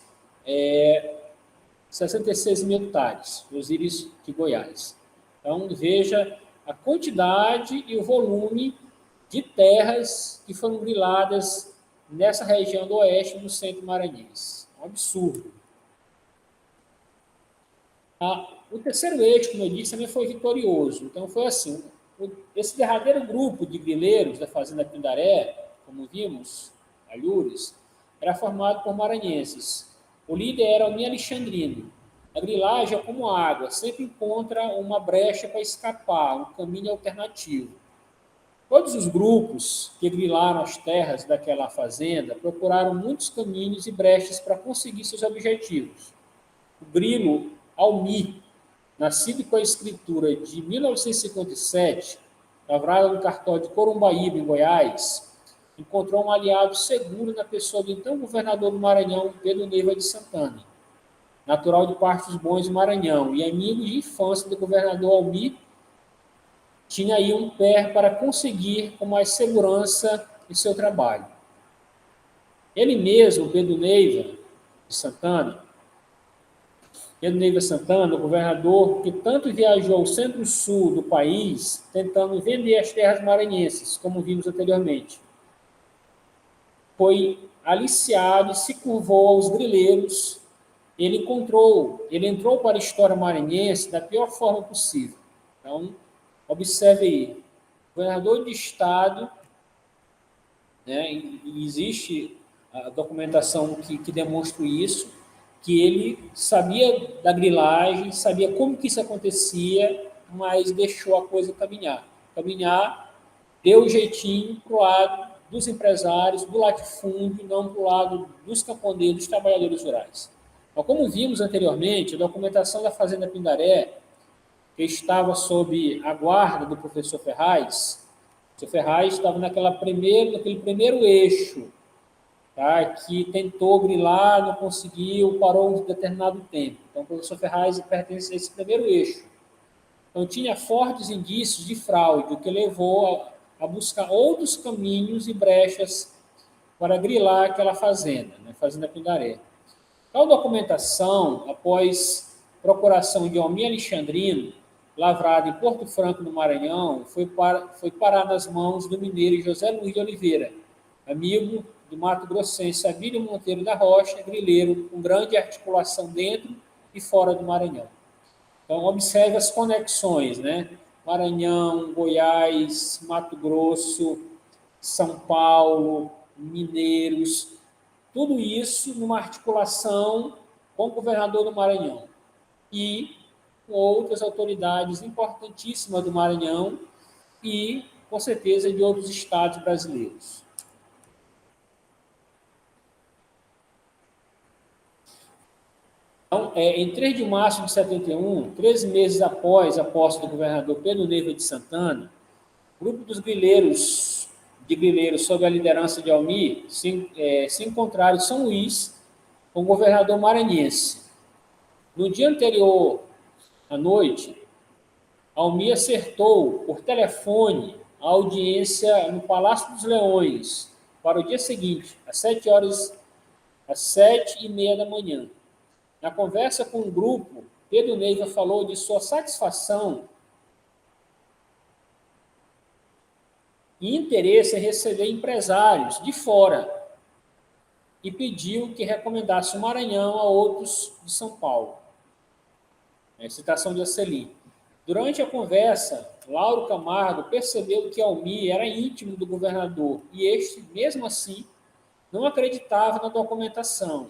66 mil hectares. Osíris de Goiás. Então, veja a quantidade e o volume de terras que foram griladas nessa região do oeste do centro maranhense. Um absurdo. O terceiro eixo, como eu disse, também foi vitorioso. Então, foi assim, esse derradeiro grupo de grileiros da Fazenda Pindaré, como vimos, Alhures, era formado por maranhenses. O líder era Almir Alexandrino. A grilagem é como água, sempre encontra uma brecha para escapar, um caminho alternativo. Todos os grupos que grilaram as terras daquela fazenda procuraram muitos caminhos e brechas para conseguir seus objetivos. O grilo Almir, nascido com a escritura de 1957, lavrado no cartório de Corumbaíba, em Goiás, encontrou um aliado seguro na pessoa do então governador do Maranhão, Pedro Neiva de Santana, natural de Partos Bons do Maranhão e amigo de infância do governador Almir. Tinha aí um pé para conseguir com mais segurança em seu trabalho. Ele mesmo, Pedro Neiva Santana, o governador que tanto viajou ao centro-sul do país, tentando vender as terras maranhenses, como vimos anteriormente, foi aliciado e se curvou aos grileiros. Ele entrou para a história maranhense da pior forma possível. Então, observe aí, governador de estado, né, e existe a documentação que demonstra isso, que ele sabia da grilagem, sabia como que isso acontecia, mas deixou a coisa caminhar. Deu o jeitinho para o lado dos empresários, do latifúndio, não para o lado dos camponeses, dos trabalhadores rurais. Então, como vimos anteriormente, a documentação da Fazenda Pindaré, que estava sob a guarda do professor Ferraz. O professor Ferraz estava naquele primeiro eixo, tá, que tentou grilar, não conseguiu, parou um determinado tempo. Então, o professor Ferraz pertence a esse primeiro eixo. Então, tinha fortes indícios de fraude, o que levou a buscar outros caminhos e brechas para grilar aquela fazenda, né, Fazenda Pindaré. Tal documentação, após procuração de Almir Alexandrino, lavrado em Porto Franco, no Maranhão, foi parar nas mãos do mineiro José Luiz de Oliveira, amigo do mato-grossense Abílio Monteiro da Rocha, grileiro com grande articulação dentro e fora do Maranhão. Então, observe as conexões, né? Maranhão, Goiás, Mato Grosso, São Paulo, mineiros, tudo isso numa articulação com o governador do Maranhão e com outras autoridades importantíssimas do Maranhão e, com certeza, de outros estados brasileiros. Então, em 3 de março de 71, 13 meses após a posse do governador Pedro Neiva de Santana, o grupo dos grileiros sob a liderança de Almir se encontraram em São Luís com o governador maranhense. No dia anterior à noite, Almir acertou por telefone a audiência no Palácio dos Leões para o dia seguinte, às 7h30 da manhã. Na conversa com o grupo, Pedro Neiva falou de sua satisfação e interesse em receber empresários de fora e pediu que recomendasse o Maranhão a outros de São Paulo. Citação de Acelino. Durante a conversa, Lauro Camargo percebeu que Almir era íntimo do governador e este, mesmo assim, não acreditava na documentação.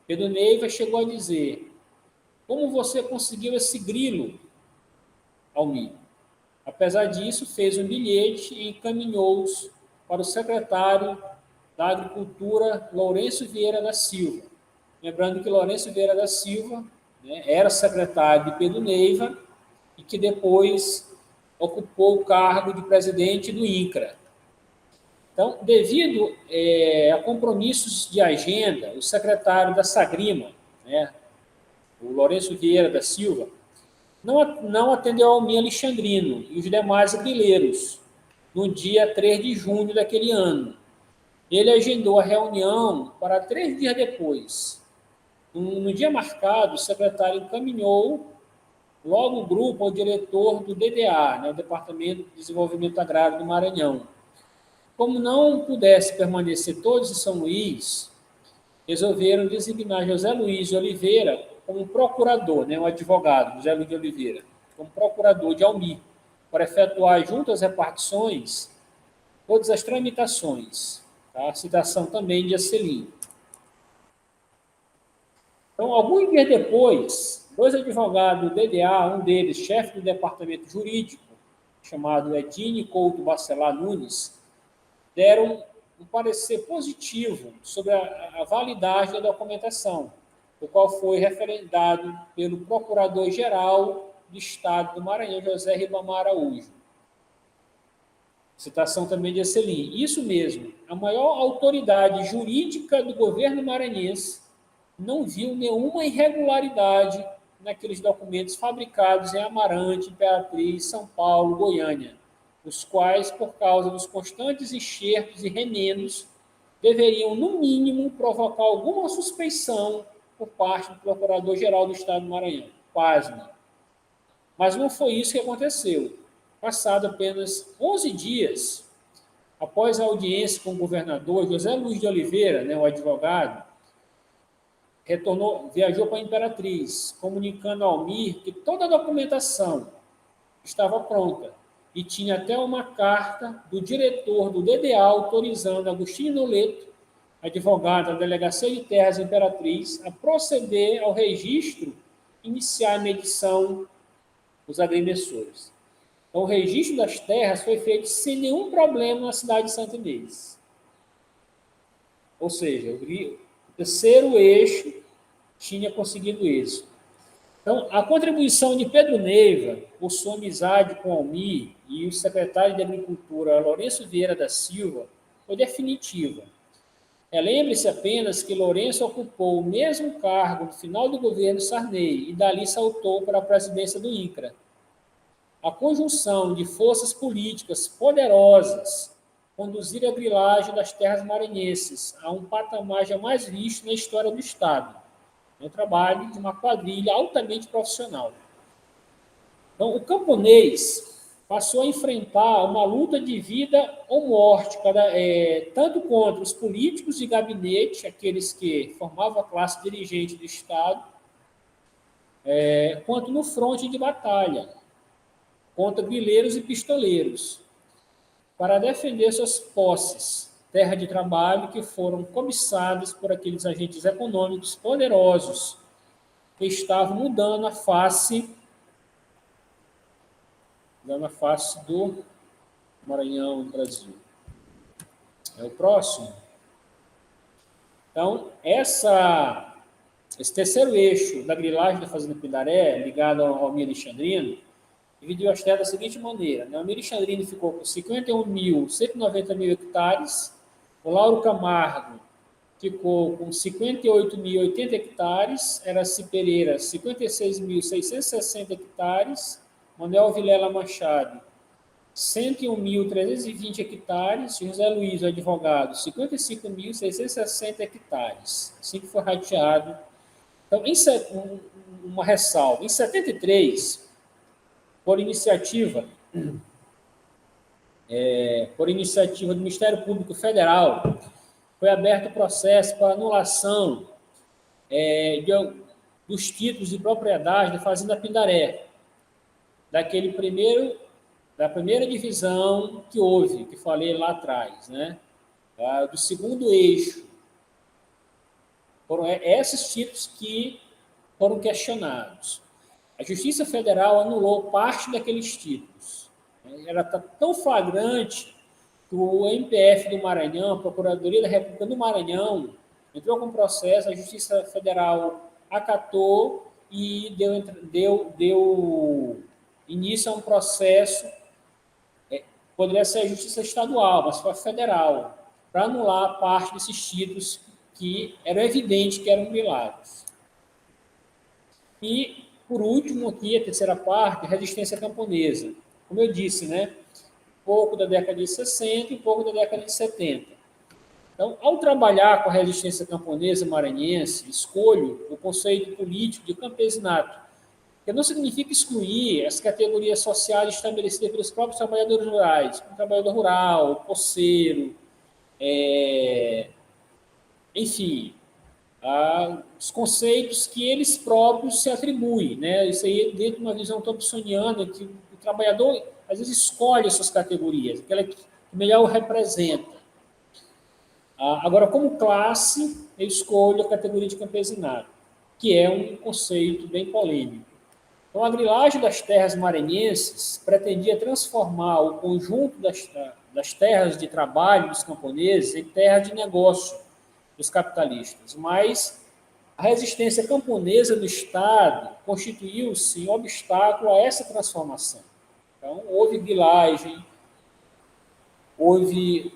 Pedro Neiva chegou a dizer: como você conseguiu esse grilo, Almir? Apesar disso, fez um bilhete e encaminhou-os para o secretário da Agricultura, Lourenço Vieira da Silva. Lembrando que Lourenço Vieira da Silva, né, era secretário de Pedro Neiva e que depois ocupou o cargo de presidente do INCRA. Então, devido a compromissos de agenda, o secretário da Sagrima, né, o Lourenço Vieira da Silva, não atendeu ao Almir Alexandrino e os demais grileiros no dia 3 de junho daquele ano. Ele agendou a reunião para 3 dias depois. No dia marcado, o secretário encaminhou logo o grupo ao diretor do DDA, né, o Departamento de Desenvolvimento Agrário do Maranhão. Como não pudesse permanecer todos em São Luís, resolveram designar José Luiz de Oliveira como procurador, né, um advogado, José Luiz de Oliveira, como procurador de Almir, para efetuar junto às repartições todas as tramitações. Tá? A citação também de Acelim. Então, alguns dias depois, dois advogados do DDA, um deles, chefe do departamento jurídico, chamado Edine Couto Bacelar Nunes, deram um parecer positivo sobre a validade da documentação, o qual foi referendado pelo Procurador-Geral do Estado do Maranhão, José Ribamar Araújo. Citação também de Acelim. Isso mesmo, a maior autoridade jurídica do governo maranhense não viu nenhuma irregularidade naqueles documentos fabricados em Amarante, Imperatriz, São Paulo, Goiânia, os quais, por causa dos constantes enxertos e remendos, deveriam, no mínimo, provocar alguma suspeição por parte do Procurador-Geral do Estado do Maranhão. Pasme. Mas não foi isso que aconteceu. Passado apenas 11 dias, após a audiência com o governador José Luiz de Oliveira, né, o advogado, viajou para a Imperatriz, comunicando ao Almir que toda a documentação estava pronta e tinha até uma carta do diretor do DDA autorizando Agostinho Noleto, advogado da Delegacia de Terras Imperatriz, a proceder ao registro e iniciar a medição dos agrimensores. Então, o registro das terras foi feito sem nenhum problema na cidade de Santa Inês. Ou seja, o terceiro eixo tinha conseguido isso. Então, a contribuição de Pedro Neiva, por sua amizade com Almir e o secretário de Agricultura, Lourenço Vieira da Silva, foi definitiva. Lembre-se apenas que Lourenço ocupou o mesmo cargo no final do governo Sarney e dali saltou para a presidência do INCRA. A conjunção de forças políticas poderosas conduziram a grilagem das terras maranhenses a um patamar jamais visto na história do Estado. É um trabalho de uma quadrilha altamente profissional. Então, o camponês passou a enfrentar uma luta de vida ou morte, tanto contra os políticos de gabinete, aqueles que formavam a classe dirigente do Estado, quanto no fronte de batalha, contra grileiros e pistoleiros, para defender suas posses, terra de trabalho que foram cobiçadas por aqueles agentes econômicos poderosos que estavam mudando a face do Maranhão do Brasil. É o próximo. Então, esse terceiro eixo da grilagem da Fazenda Pindaré, ligado ao Almir Alexandrino, dividiu as terras da seguinte maneira. O Almir Alexandrino ficou com 51.190 hectares, o Lauro Camargo ficou com 58.080 hectares, Eraci Pereira, 56.660 hectares, Manuel Vilela Machado, 101.320 hectares, José Luiz, o advogado, 55.660 hectares, assim que foi rateado. Então, uma ressalva, em 73, por iniciativa do Ministério Público Federal, foi aberto o processo para anulação dos títulos de propriedade da Fazenda Pindaré, da primeira divisão que houve, que falei lá atrás, né? Do segundo eixo. Foram esses títulos que foram questionados. A Justiça Federal anulou parte daqueles títulos. Era tão flagrante que o MPF do Maranhão, a Procuradoria da República do Maranhão, entrou com processo, a Justiça Federal acatou e deu início a um processo poderia ser a justiça estadual, mas foi a federal, para anular parte desses títulos que eram evidentes que eram grilados. E, por último, aqui, a terceira parte, a resistência camponesa. Como eu disse, né? Pouco da década de 60 e pouco da década de 70. Então, ao trabalhar com a resistência camponesa maranhense, escolho o conceito político de campesinato, que não significa excluir as categorias sociais estabelecidas pelos próprios trabalhadores rurais, como trabalhador rural, poceiro, enfim, os conceitos que eles próprios se atribuem, né? Isso aí dentro de uma visão thompsoniana, que o trabalhador, às vezes, escolhe essas categorias, aquela que melhor o representa. Agora, como classe, eu escolho a categoria de campesinato, que é um conceito bem polêmico. Então, a grilagem das terras maranhenses pretendia transformar o conjunto das terras de trabalho dos camponeses em terras de negócio dos capitalistas, mas a resistência camponesa do Estado constituiu-se um obstáculo a essa transformação. Então, houve grilagem, houve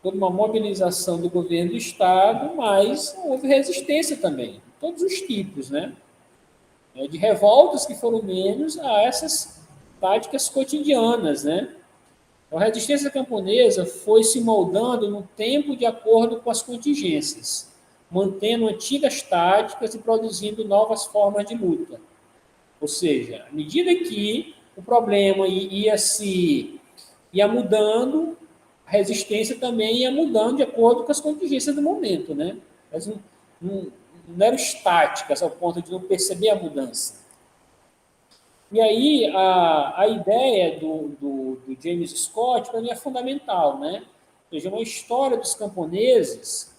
toda uma mobilização do governo do Estado, mas houve resistência também, de todos os tipos, né? De revoltas que foram menos a essas táticas cotidianas, né? Então, a resistência camponesa foi se moldando no tempo de acordo com as contingências, mantendo antigas táticas e produzindo novas formas de luta. Ou seja, à medida que o problema ia mudando, a resistência também ia mudando de acordo com as contingências do momento, né? Mas não eram estáticas ao ponto de não perceber a mudança. E aí, a ideia do James Scott, para mim, é fundamental, né? Ou seja, uma história dos camponeses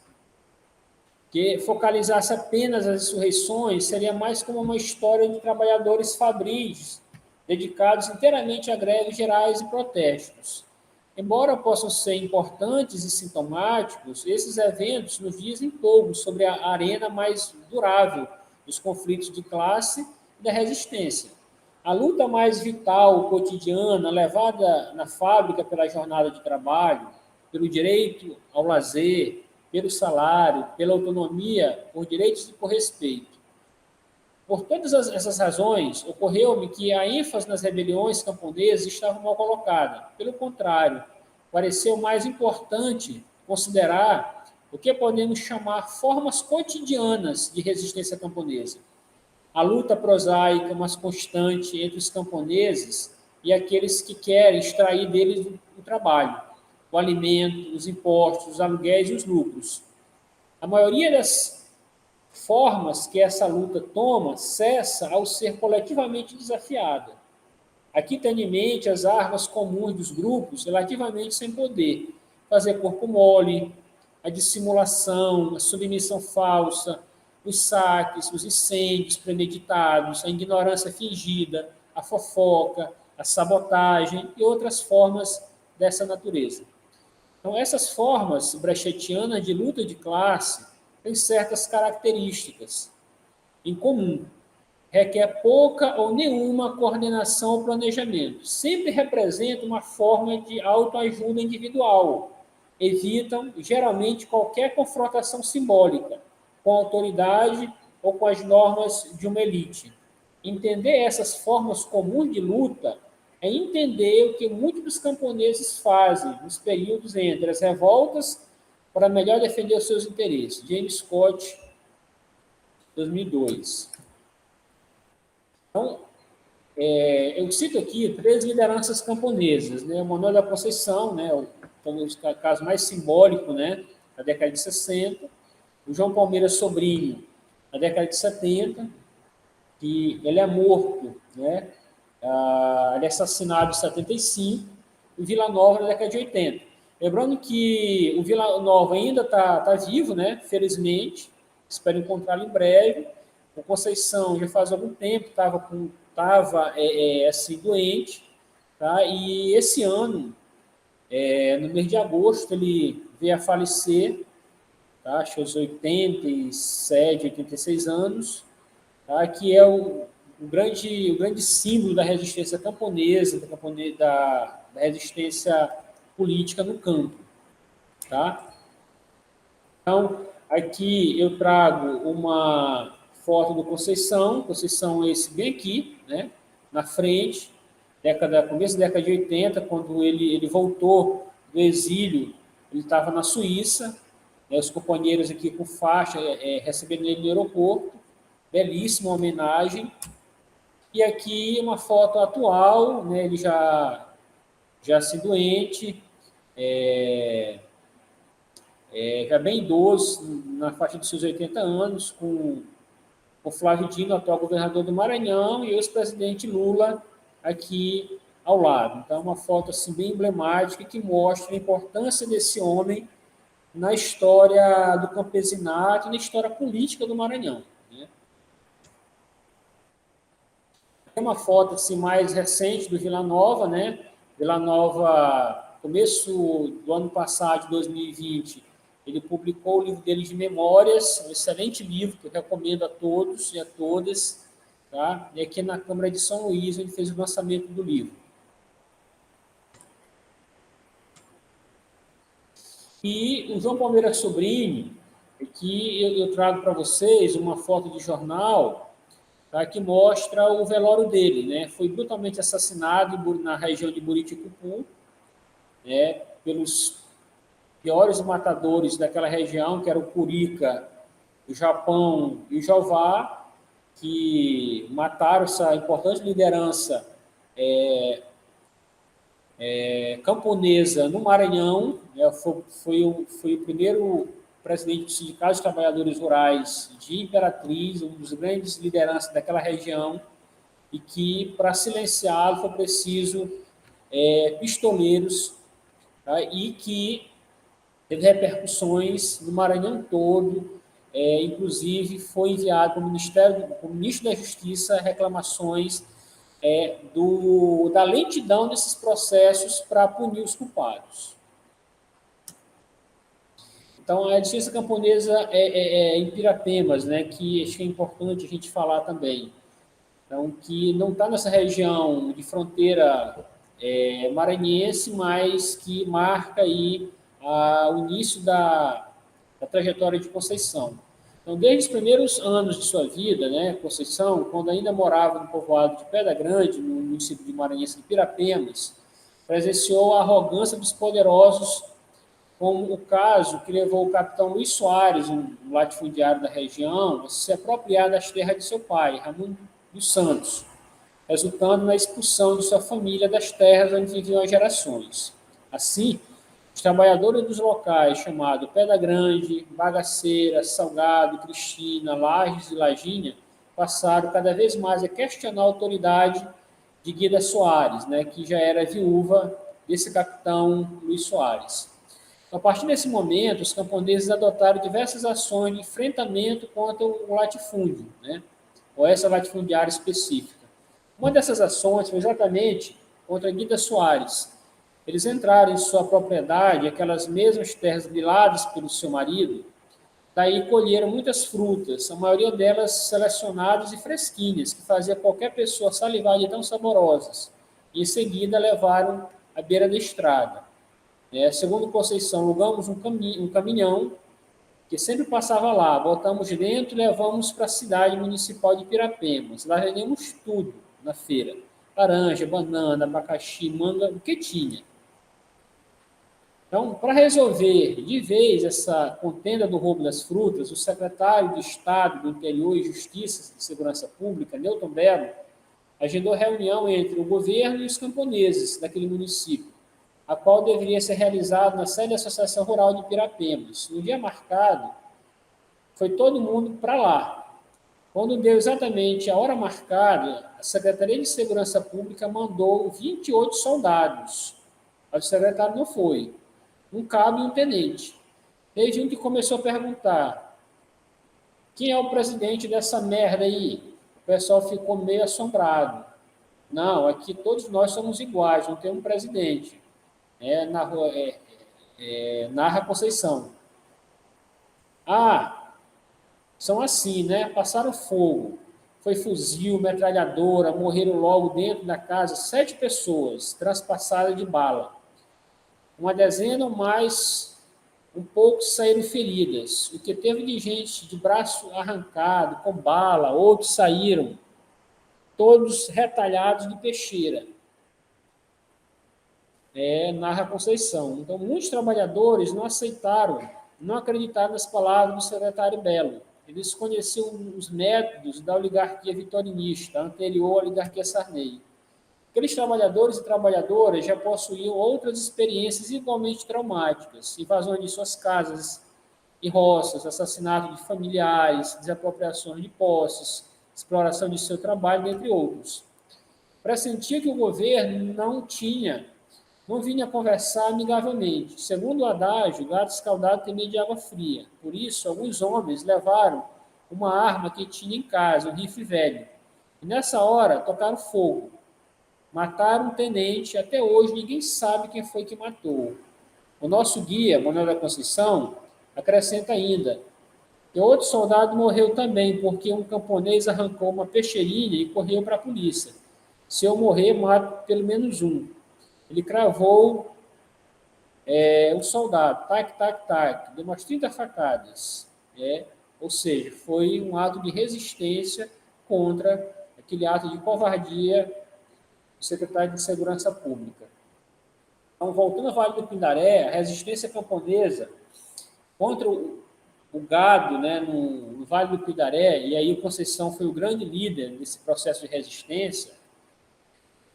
que focalizasse apenas as insurreições seria mais como uma história de trabalhadores fabris, dedicados inteiramente a greves gerais e protestos. Embora possam ser importantes e sintomáticos, esses eventos nos dizem pouco sobre a arena mais durável dos conflitos de classe e da resistência. A luta mais vital, cotidiana, levada na fábrica pela jornada de trabalho, pelo direito ao lazer, pelo salário, pela autonomia, por direitos e por respeito. Por todas essas razões, ocorreu-me que a ênfase nas rebeliões camponesas estava mal colocada. Pelo contrário, pareceu mais importante considerar o que podemos chamar formas cotidianas de resistência camponesa. A luta prosaica, mas constante, entre os camponeses e aqueles que querem extrair deles o trabalho, o alimento, os impostos, os aluguéis e os lucros. A maioria das formas que essa luta toma cessa ao ser coletivamente desafiada. Aqui tem em mente as armas comuns dos grupos relativamente sem poder, fazer corpo mole, a dissimulação, a submissão falsa, os saques, os incêndios premeditados, a ignorância fingida, a fofoca, a sabotagem e outras formas dessa natureza. Então, essas formas brechetianas de luta de classe têm certas características em comum. Requer pouca ou nenhuma coordenação ou planejamento. Sempre representam uma forma de autoajuda individual. Evitam, geralmente, qualquer confrontação simbólica com a autoridade ou com as normas de uma elite. Entender essas formas comuns de luta é entender o que muitos dos camponeses fazem nos períodos entre as revoltas para melhor defender os seus interesses. James Scott, 2002. Então, eu cito aqui 3 lideranças camponesas, né? O Manuel da Conceição, né? O caso mais simbólico, né? Da década de 60. O João Palmeira Sobrinho, na década de 70, que ele é morto, né? Ele é assassinado em 75, o Vila Nova na década de 80. Lembrando que o Vila Nova ainda tá vivo, né? Felizmente, espero encontrá-lo em breve. O Conceição já faz algum tempo estava assim, doente, tá? E esse ano, no mês de agosto, ele veio a falecer, tá? Acho que aos 87, 86 anos, tá? Que é o grande símbolo da resistência camponesa, da resistência política no campo, tá? Então, aqui eu trago uma foto do Conceição, esse bem aqui, né, na frente, começo da década de 80, quando ele voltou do exílio, ele estava na Suíça, né, os companheiros aqui com faixa recebendo ele no aeroporto, belíssima homenagem. E aqui uma foto atual, né, ele já se doente, já bem idoso, na faixa dos seus 80 anos, com o Flávio Dino, atual governador do Maranhão, e o ex-presidente Lula aqui ao lado. Então, uma foto assim, bem emblemática que mostra a importância desse homem na história do campesinato e na história política do Maranhão. Né? Tem uma foto assim, mais recente do Vila Nova, né? Vila Nova, começo do ano passado, de 2020, ele publicou o livro dele de memórias, um excelente livro que eu recomendo a todos e a todas. Tá? E aqui na Câmara de São Luís, ele fez o lançamento do livro. E o João Palmeira Sobrinho, aqui eu trago para vocês uma foto de jornal, tá, que mostra o velório dele. Né? Foi brutalmente assassinado na região de Buriticupu, né, pelos piores matadores daquela região, que era o Curica, o Japão e o Jová, que mataram essa importante liderança camponesa no Maranhão. Né, foi o primeiro presidente do Sindicato dos Trabalhadores Rurais de Imperatriz, um dos grandes lideranças daquela região, e que, para silenciá-lo, foi preciso pistoleiros, tá, e que teve repercussões no Maranhão todo, inclusive foi enviado para o Ministro da Justiça reclamações da lentidão desses processos para punir os culpados. Então, a justiça camponesa em Pirapemas, né, que acho que é importante a gente falar também. Então, que não está nessa região de fronteira maranhense, mas que marca aí o início da trajetória de Conceição. Então, desde os primeiros anos de sua vida, né, Conceição, quando ainda morava no povoado de Pedra Grande, no município de maranhense de Pirapemas, presenciou a arrogância dos poderosos, como o caso que levou o capitão Luiz Soares, um latifundiário da região, a se apropriar das terras de seu pai, Raimundo dos Santos, resultando na expulsão de sua família das terras onde viviam há gerações. Assim, os trabalhadores dos locais chamados Pedra Grande, Bagaceira, Salgado, Cristina, Lages e Lajinha passaram cada vez mais a questionar a autoridade de Guida Soares, né, que já era viúva desse capitão Luiz Soares. A partir desse momento, os camponeses adotaram diversas ações de enfrentamento contra o latifúndio, né, ou essa latifundiária específica. Uma dessas ações foi exatamente contra Guida Soares. Eles entraram em sua propriedade, aquelas mesmas terras griladas pelo seu marido, daí colheram muitas frutas, a maioria delas selecionadas e fresquinhas, que fazia qualquer pessoa salivar de tão saborosas. E em seguida levaram à beira da estrada. Segundo Conceição, alugamos um caminhão que sempre passava lá, botamos dentro e levamos para a cidade municipal de Pirapemas. Lá vendemos tudo na feira. Laranja, banana, abacaxi, manga, o que tinha. Então, para resolver de vez essa contenda do roubo das frutas, o secretário de Estado do Interior e Justiça e Segurança Pública, Newton Belo, agendou reunião entre o governo e os camponeses daquele município, a qual deveria ser realizada na sede da Associação Rural de Pirapemas. No dia marcado, foi todo mundo para lá. Quando deu exatamente a hora marcada, a Secretaria de Segurança Pública mandou 28 soldados. O secretário não foi. Um cabo e um tenente. Teve um que começou a perguntar: quem é o presidente dessa merda aí? O pessoal ficou meio assombrado. Não, aqui todos nós somos iguais, não tem um presidente. Narra Conceição. São assim, né? Passaram fogo. Foi fuzil, metralhadora, morreram logo dentro da casa 7 pessoas, transpassadas de bala. uma dezena ou mais, um pouco saíram feridas. O que teve de gente de braço arrancado, com bala, outros saíram, todos retalhados de peixeira. Narra Conceição. Então, muitos trabalhadores não aceitaram, não acreditaram nas palavras do secretário Belo. Eles conheciam os métodos da oligarquia vitorinista, anterior à oligarquia Sarney. Aqueles trabalhadores e trabalhadoras já possuíam outras experiências igualmente traumáticas, invasões de suas casas e roças, assassinato de familiares, desapropriações de posses, exploração de seu trabalho, entre outros. Pressentia que o governo não vinha conversar amigavelmente. Segundo o adágio, gato escaldado tem medo de água fria. Por isso, alguns homens levaram uma arma que tinha em casa, um rifle velho. E nessa hora, tocaram fogo. Mataram um tenente, até hoje ninguém sabe quem foi que matou. O nosso guia, Manuel da Conceição, acrescenta ainda que outro soldado morreu também, porque um camponês arrancou uma peixeirinha e correu para a polícia. Se eu morrer, mato pelo menos um. Ele cravou o soldado, tac, tac, tac, deu umas 30 facadas. Ou seja, foi um ato de resistência contra aquele ato de covardia do secretário de Segurança Pública. Então, voltando ao Vale do Pindaré, a resistência camponesa contra o gado, né, no Vale do Pindaré, e aí o Conceição foi o grande líder desse processo de resistência.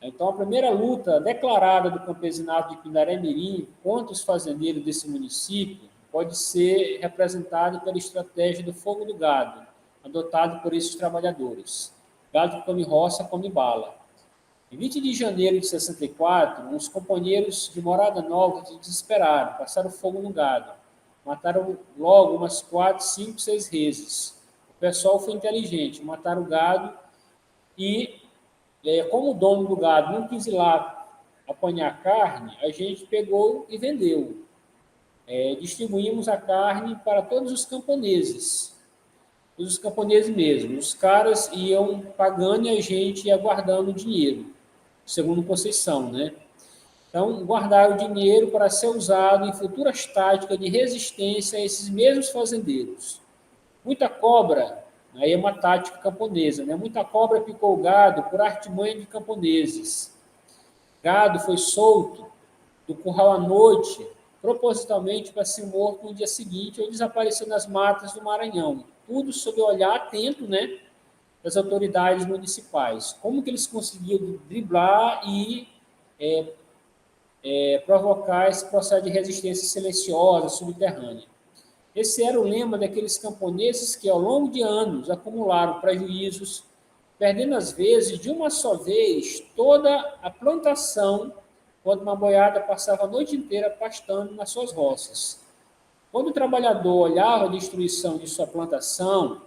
Então, a primeira luta declarada do campesinato de Pindaré-Mirim contra os fazendeiros desse município pode ser representada pela estratégia do fogo do gado, adotado por esses trabalhadores. Gado que come roça, come bala. Em 20 de janeiro de 64, uns companheiros de Morada Nova se desesperaram, passaram fogo no gado. Mataram logo umas 4, 5, 6 vezes. O pessoal foi inteligente, mataram o gado e, como o dono do gado não quis ir lá apanhar carne, a gente pegou e vendeu. Distribuímos a carne para todos os camponeses mesmo. Os caras iam pagando e a gente ia guardando o dinheiro, segundo Conceição, né? Então, guardar o dinheiro para ser usado em futuras táticas de resistência a esses mesmos fazendeiros. Muita cobra, aí é uma tática camponesa, né? Muita cobra picou o gado por artimanha de camponeses. Gado foi solto do curral à noite, propositalmente para ser morto no dia seguinte ou desaparecer nas matas do Maranhão. Tudo sob o olhar atento, né, das autoridades municipais. Como que eles conseguiram driblar e provocar esse processo de resistência silenciosa, subterrânea? Esse era o lema daqueles camponeses que, ao longo de anos, acumularam prejuízos, perdendo, às vezes, de uma só vez, toda a plantação, quando uma boiada passava a noite inteira pastando nas suas roças. Quando o trabalhador olhava a destruição de sua plantação,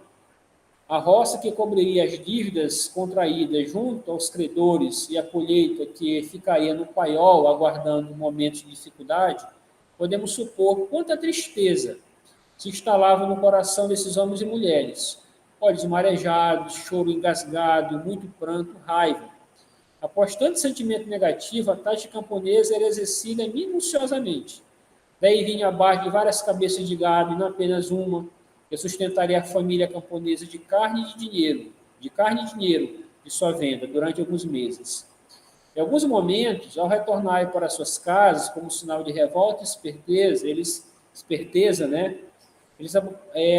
a roça que cobriria as dívidas contraídas junto aos credores e a colheita que ficaria no paiol aguardando momentos de dificuldade, podemos supor quanta tristeza se instalava no coração desses homens e mulheres. Olhos marejados, choro engasgado, muito pranto, raiva. Após tanto sentimento negativo, a tática camponesa era exercida minuciosamente. Daí vinha abaixo de várias cabeças de gado, e não apenas uma, que sustentaria a família camponesa de carne e de dinheiro, de sua venda durante alguns meses. Em alguns momentos, ao retornarem para suas casas, como sinal de revolta e esperteza, né? Eles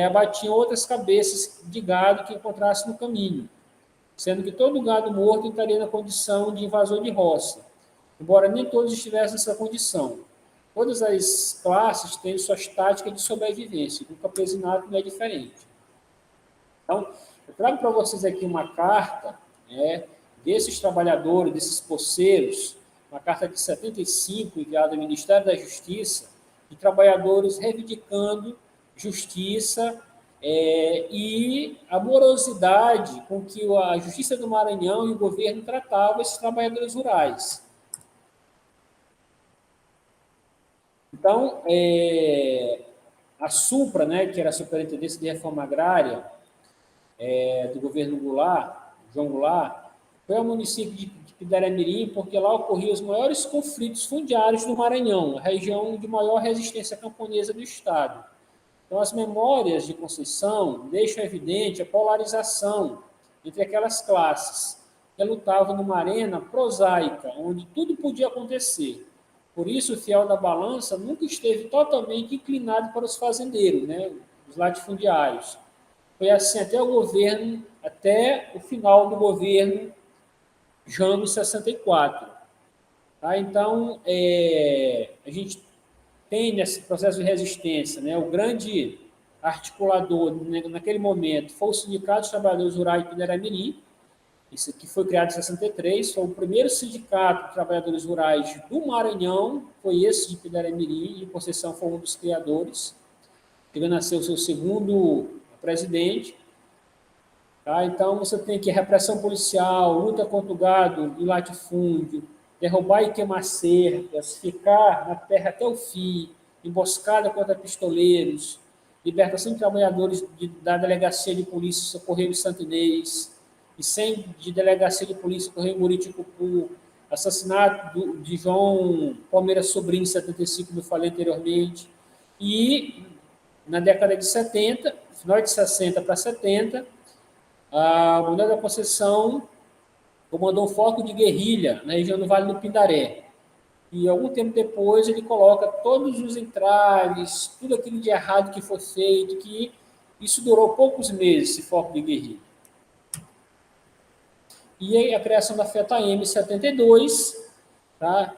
abatiam outras cabeças de gado que encontrassem no caminho, sendo que todo gado morto estaria na condição de invasor de roça, embora nem todos estivessem nessa condição. Todas as classes têm suas táticas de sobrevivência, e o campesinato não é diferente. Então, eu trago para vocês aqui uma carta desses trabalhadores, desses poceiros, uma carta de 75, enviada ao Ministério da Justiça, de trabalhadores reivindicando justiça e a morosidade com que a Justiça do Maranhão e o governo tratavam esses trabalhadores rurais. Então, a SUPRA, né, que era a Superintendência de Reforma Agrária do governo Goulart, João Goulart, foi ao município de Pidaré-Mirim, porque lá ocorriam os maiores conflitos fundiários do Maranhão, a região de maior resistência camponesa do estado. Então, as memórias de Conceição deixam evidente a polarização entre aquelas classes que lutavam numa arena prosaica, onde tudo podia acontecer. Por isso, o fiel da balança nunca esteve totalmente inclinado para os fazendeiros, né, os latifundiários. Foi assim até o final do governo Jango 64. Tá? Então, a gente tem nesse processo de resistência, né, o grande articulador, né, naquele momento, foi o Sindicato dos Trabalhadores Rurais de Pidaré-Mirim, isso aqui foi criado em 63, foi o primeiro sindicato de trabalhadores rurais do Maranhão, foi esse de Pidaré-Mirim, e Conceição foi um dos criadores, que nasceu o seu segundo presidente. Tá? Então, você tem aqui repressão policial, luta contra o gado e latifúndio, derrubar e queimar cercas, ficar na terra até o fim, emboscada contra pistoleiros, libertação de trabalhadores da delegacia de polícia Socorreiro Santo Inês, incêndio de delegacia de polícia Socorreiro Muriticupu, assassinato de João Palmeiras Sobrinho, em 75, como eu falei anteriormente, e na década de 70, final de 60 para 70, a Manuel da Conceição comandou um foco de guerrilha na região do Vale do Pindaré. E algum tempo depois ele coloca todos os entraves, tudo aquilo de errado que foi feito, que isso durou poucos meses, esse foco de guerrilha. E a criação da FETAM em 72, tá?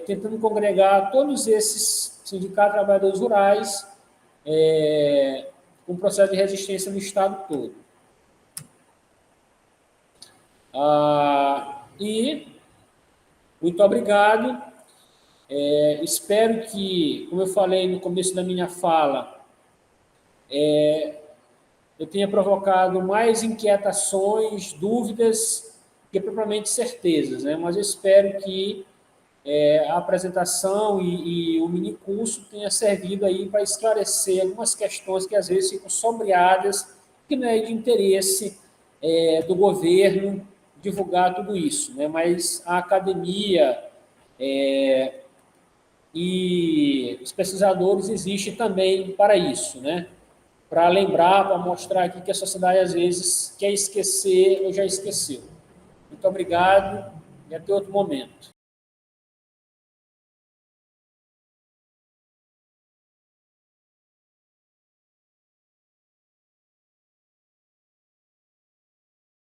Tentando congregar todos esses sindicatos de trabalhadores rurais com um processo de resistência no estado todo. E muito obrigado. Espero que, como eu falei no começo da minha fala, eu tenha provocado mais inquietações, dúvidas, que propriamente certezas, né? Mas eu espero que a apresentação e o minicurso tenha servido aí para esclarecer algumas questões que às vezes ficam sombreadas, que não é de interesse do governo divulgar tudo isso, né? Mas a academia e os pesquisadores existem também para isso, né? Para lembrar, para mostrar aqui que a sociedade às vezes quer esquecer ou já esqueceu. Muito obrigado e até outro momento.